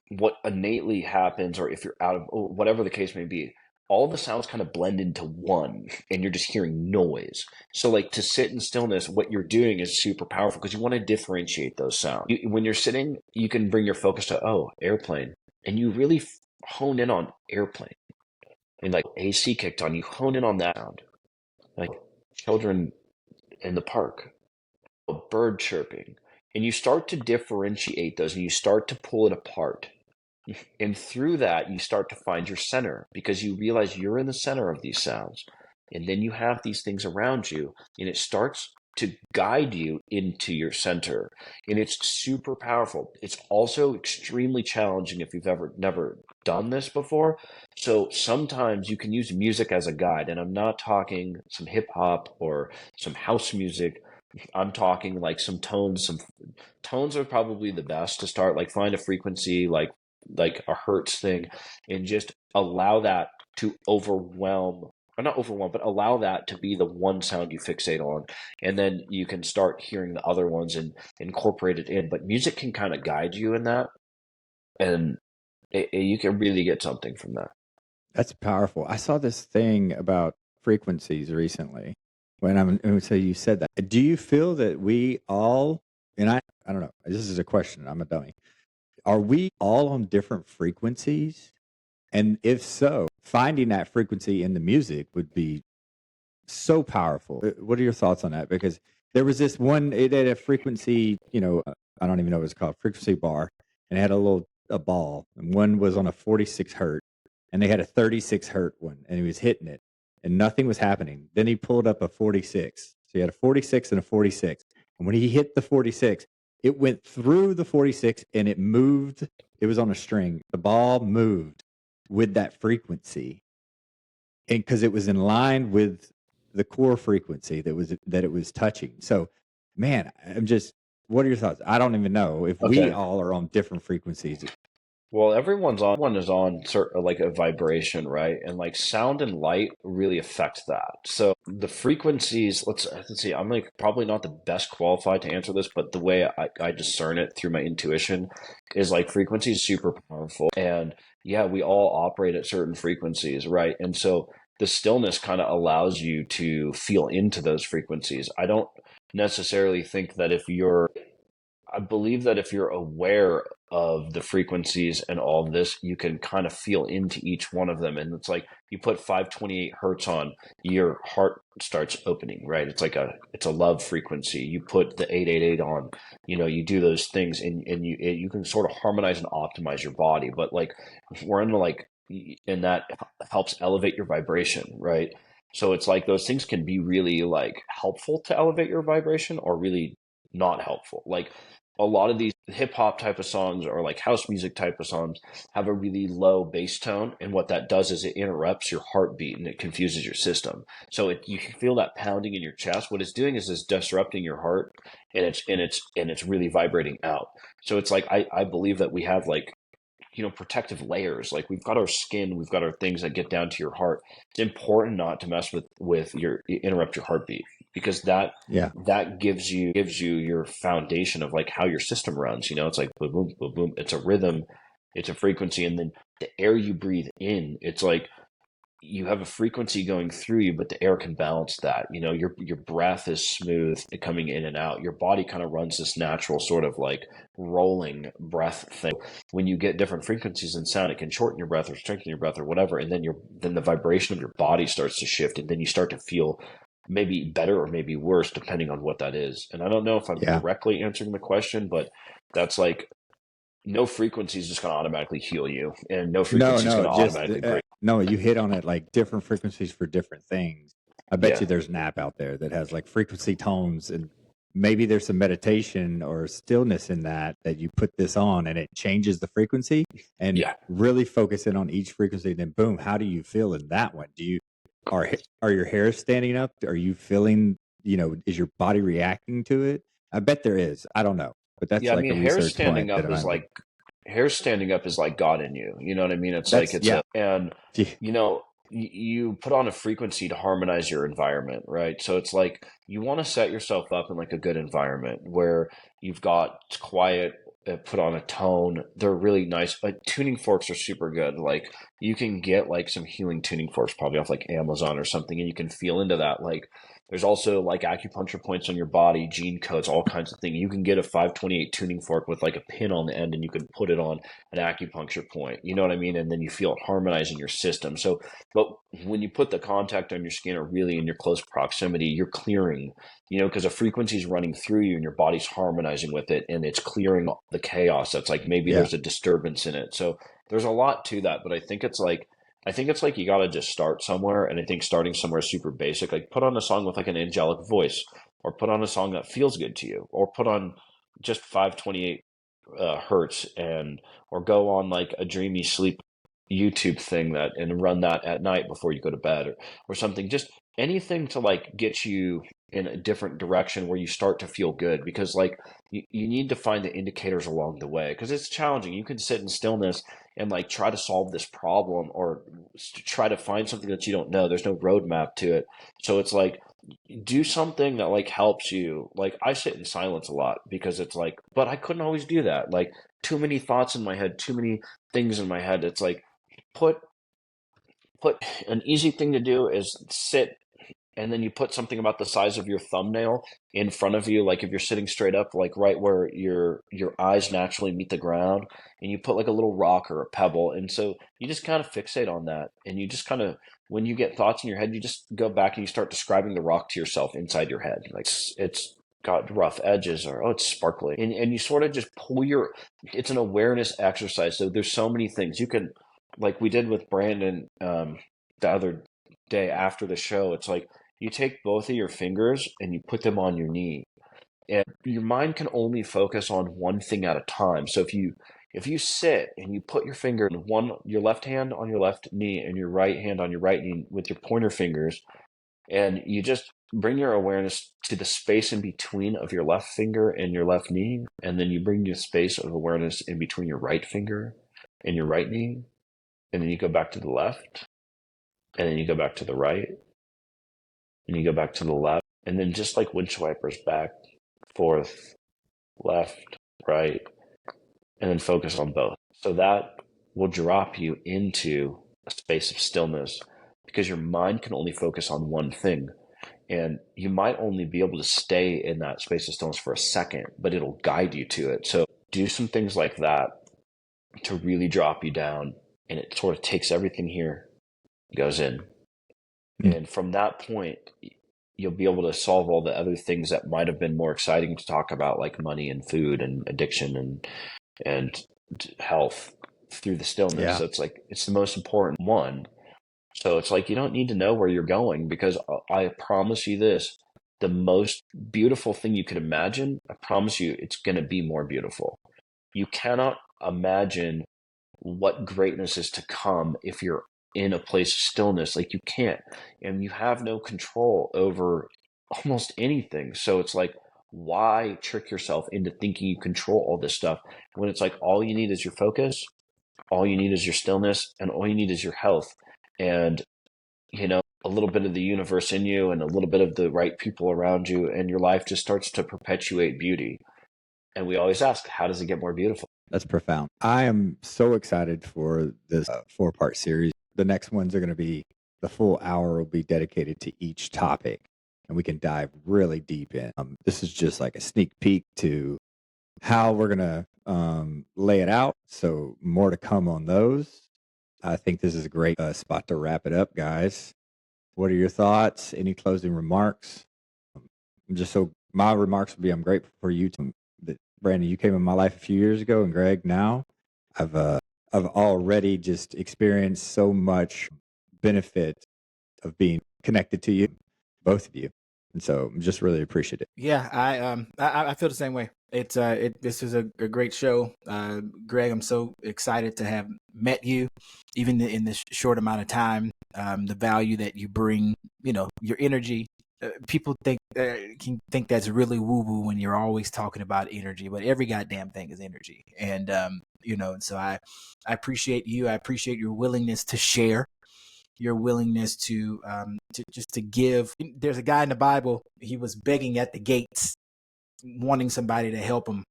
C: what innately happens, or if you're out of whatever the case may be, all the sounds kind of blend into one and you're just hearing noise. So like to sit in stillness, what you're doing is super powerful because you want to differentiate those sounds. When you're sitting, you can bring your focus to, airplane, and you really hone in on airplane. And like AC kicked on, you hone in on that sound. Like children in the park, a bird chirping. And you start to differentiate those and you start to pull it apart. And through that, you start to find your center because you realize you're in the center of these sounds. And then you have these things around you, and it starts to guide you into your center. And it's super powerful. It's also extremely challenging if you've never done this before. So sometimes you can use music as a guide. And I'm not talking some hip hop or some house music. I'm talking like some tones are probably the best to start. Like find a frequency like a hertz thing, and just allow that to overwhelm, or not overwhelm, but allow that to be the one sound you fixate on, and then you can start hearing the other ones and incorporate it in. But music can kind of guide you in that, and you can really get something from that.
A: That's powerful. I saw this thing about frequencies recently. So you said that. Do you feel that we all, and I don't know, this is a question, I'm a dummy. Are we all on different frequencies? And if so, finding that frequency in the music would be so powerful. What are your thoughts on that? Because there was this one, it had a frequency, I don't even know what it's called, frequency bar, and it had a ball, and one was on a 46 hertz, and they had a 36 hertz one, and he was hitting it, and nothing was happening. Then he pulled up a 46. So he had a 46 and a 46. And when he hit the 46, it went through the 46 and it moved. It was on a string. The ball moved with that frequency. And because it was in line with the core frequency that it was touching. So, man, what are your thoughts? I don't even know if we all are on different frequencies.
C: Well, everyone is on like a vibration, right? And like sound and light really affect that. So the frequencies, let's see, I'm like probably not the best qualified to answer this, but the way I discern it through my intuition is like frequency is super powerful. And yeah, we all operate at certain frequencies, right? And so the stillness kind of allows you to feel into those frequencies. I don't necessarily think that I believe that if you're aware of the frequencies and all of this, you can kind of feel into each one of them. And it's like you put 528 hertz on, your heart starts opening, right? It's a love frequency. You put the 888 on, you do those things, and you can sort of harmonize and optimize your body. But like we're into like, and that helps elevate your vibration, right? So it's like those things can be really like helpful to elevate your vibration, or really not helpful. Like a lot of these hip hop type of songs or like house music type of songs have a really low bass tone, and what that does is it interrupts your heartbeat and it confuses your system. So you can feel that pounding in your chest. What it's doing is it's disrupting your heart, and it's really vibrating out. So it's like I believe that we have like protective layers. Like we've got our skin, we've got our things that get down to your heart. It's important not to mess with interrupt your heartbeat, because that gives you your foundation of like how your system runs. It's like boom, boom, boom, boom. It's a rhythm, it's a frequency, and then the air you breathe in, it's like you have a frequency going through you, but the air can balance that. Your breath is smooth coming in and out. Your body kind of runs this natural sort of like rolling breath thing. When you get different frequencies in sound, it can shorten your breath or strengthen your breath or whatever, and then the vibration of your body starts to shift, and then you start to feel maybe better or maybe worse depending on what that is. And I don't know if I'm directly answering the question, but that's like no frequency is just going to automatically heal you, and no frequency is going to automatically break.
A: No, you hit on it, like different frequencies for different things. I bet you there's an app out there that has like frequency tones, and maybe there's some meditation or stillness in that you put this on and it changes the frequency, and really focus in on each frequency. Then boom, how do you feel in that one? Are your hairs standing up? Are you feeling, is your body reacting to it? I bet there is. I don't know. But that's like a
C: hair
A: research
C: standing
A: point
C: up is like hair standing up is like God in you. You know what I mean? It's like you put on a frequency to harmonize your environment, right? So it's like you want to set yourself up in like a good environment where you've got quiet, put on a tone. They're really nice. Like tuning forks are super good. Like you can get like some healing tuning forks probably off like Amazon or something, and you can feel into that. Like there's also like acupuncture points on your body, gene codes, all kinds of things. You can get a 528 tuning fork with like a pin on the end, and you can put it on an acupuncture point. You know what I mean? And then you feel it harmonizing your system. So, but when you put the contact on your skin, or really in your close proximity, you're clearing, because a frequency is running through you and your body's harmonizing with it, and it's clearing the chaos. That's like maybe there's a disturbance in it. So there's a lot to that, but I think it's like you got to just start somewhere. And I think starting somewhere super basic, like put on a song with like an angelic voice, or put on a song that feels good to you, or put on just 528 hertz, or go on like a dreamy sleep YouTube thing and run that at night before you go to bed, or something. Just anything to like get you in a different direction where you start to feel good, because like you need to find the indicators along the way, because it's challenging. You can sit in stillness and like try to solve this problem, or try to find something that you don't know. There's no roadmap to it. So it's like, do something that like helps you. Like I sit in silence a lot because it's like, but I couldn't always do that. Like too many thoughts in my head, too many things in my head. It's like, put an easy thing to do is sit, and then you put something about the size of your thumbnail in front of you, like if you're sitting straight up, like right where your eyes naturally meet the ground, and you put like a little rock or a pebble, and so you just kind of fixate on that, and you just kind of, when you get thoughts in your head, you just go back and you start describing the rock to yourself inside your head, like it's got rough edges, or oh, it's sparkly, and you sort of just it's an awareness exercise. So there's so many things you can, like we did with Brandon the other day after the show. It's like you take both of your fingers and you put them on your knee, and your mind can only focus on one thing at a time. So if you sit and you put your finger in your left hand on your left knee and your right hand on your right knee with your pointer fingers, and you just bring your awareness to the space in between of your left finger and your left knee, and then you bring your space of awareness in between your right finger and your right knee, and then you go back to the left, and then you go back to the right, and you go back to the left, and then just like windshield wipers, back, forth, left, right, and then focus on both. So that will drop you into a space of stillness, because your mind can only focus on one thing. And you might only be able to stay in that space of stillness for a second, but it'll guide you to it. So do some things like that to really drop you down, and it sort of takes everything here, goes in. And from that point, you'll be able to solve all the other things that might have been more exciting to talk about, like money and food and addiction and health, through the stillness.
A: Yeah.
C: So it's like, it's the most important one. So it's like, you don't need to know where you're going, because I promise you this, the most beautiful thing you could imagine, I promise you it's going to be more beautiful. You cannot imagine what greatness is to come if you're in a place of stillness. Like you can't, and you have no control over almost anything. So it's like, why trick yourself into thinking you control all this stuff, when it's like, all you need is your focus, all you need is your stillness, and all you need is your health, and a little bit of the universe in you, and a little bit of the right people around you, and your life just starts to perpetuate beauty. And we always ask, how does it get more beautiful?
A: That's profound. I am so excited for this 4-part series. The next ones are going to be, the full hour will be dedicated to each topic, and we can dive really deep in. This is just like a sneak peek to how we're going to lay it out. So more to come on those. I think this is a great spot to wrap it up, guys. What are your thoughts? Any closing remarks? My remarks would be, I'm grateful for you. Brandon, you came in my life a few years ago, and Greg now. I've already just experienced so much benefit of being connected to you, both of you. And so I'm just really appreciative.
B: Yeah, I feel the same way. This is a great show. Greg, I'm so excited to have met you, even in this short amount of time. The value that you bring, your energy. People can think that's really woo woo when you're always talking about energy, but every goddamn thing is energy. And and so I appreciate you. I appreciate your willingness to share, your willingness to just to give. There's a guy in the Bible, he was begging at the gates, wanting somebody to help him.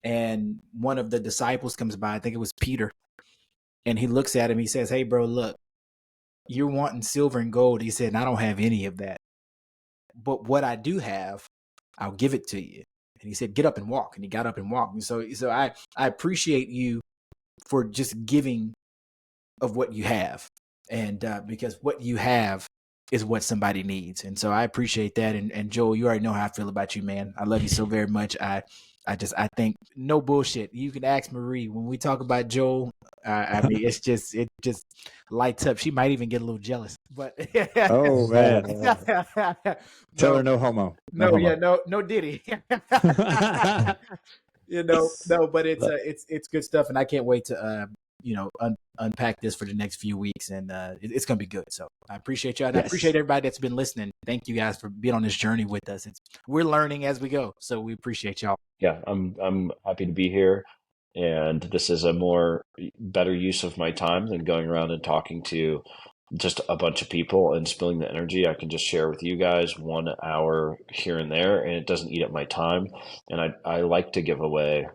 B: And one of the disciples comes by, I think it was Peter, and he looks at him, he says, "Hey bro, look, you're wanting silver and gold." He said, "And I don't have any of that. But what I do have, I'll give it to you." And he said, "Get up and walk." And he got up and walked. And so I appreciate you for just giving of what you have. And because what you have is what somebody needs. And so I appreciate that. And Joel, you already know how I feel about you, man. I love you so very much. I think no bullshit. You can ask Marie when we talk about Joel. I mean, it just lights up. She might even get a little jealous. But
A: Oh man, tell her
B: no,
A: no homo, no
B: no, yeah,
A: homo.
B: no Diddy. No, but it's good stuff, and I can't wait to unpack this for the next few weeks, and it's gonna be good. So I appreciate you, and I appreciate
A: Yes.
B: everybody that's been listening. Thank you guys for being on this journey with us. We're learning as we go, so we appreciate y'all.
C: Yeah, I'm happy to be here, and this is a more better use of my time than going around and talking to just a bunch of people and spilling the energy. I can just share with you guys 1 hour here and there, and it doesn't eat up my time. And I like to give away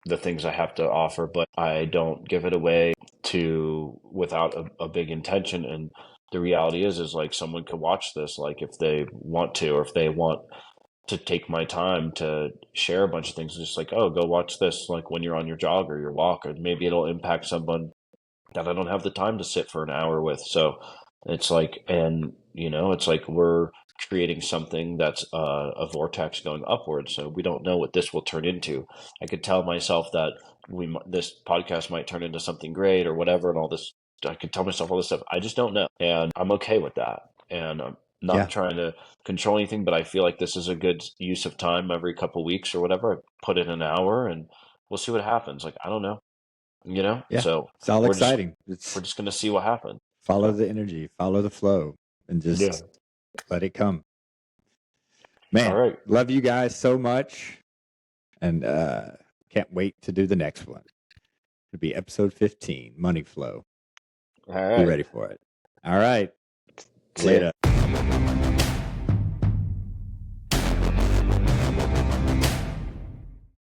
C: the things I have to offer, but I don't give it away to without a big intention. And the reality is like someone could watch this, like if they want to, or if they want to take my time to share a bunch of things, just like, oh, go watch this, like when you're on your jog or your walk, or maybe it'll impact someone that I don't have the time to sit for an hour with. So it's like, and it's like we're creating something that's a vortex going upward. So we don't know what this will turn into. I could tell myself that this podcast might turn into something great or whatever, and all this. I could tell myself all this stuff. I just don't know, and I'm okay with that. And I'm not trying to control anything, but I feel like this is a good use of time. Every couple of weeks or whatever, I put in an hour, and we'll see what happens. Like I don't know.
A: Yeah.
C: So
A: It's all
C: we're
A: exciting.
C: we're just gonna see what happens.
A: Follow the energy, follow the flow, and just let it come. Man,
C: All right.
A: love you guys so much, and can't wait to do the next one. It'll be episode 15, Money Flow.
C: All right.
A: Be ready for it. All right.
C: See ya.
A: Later.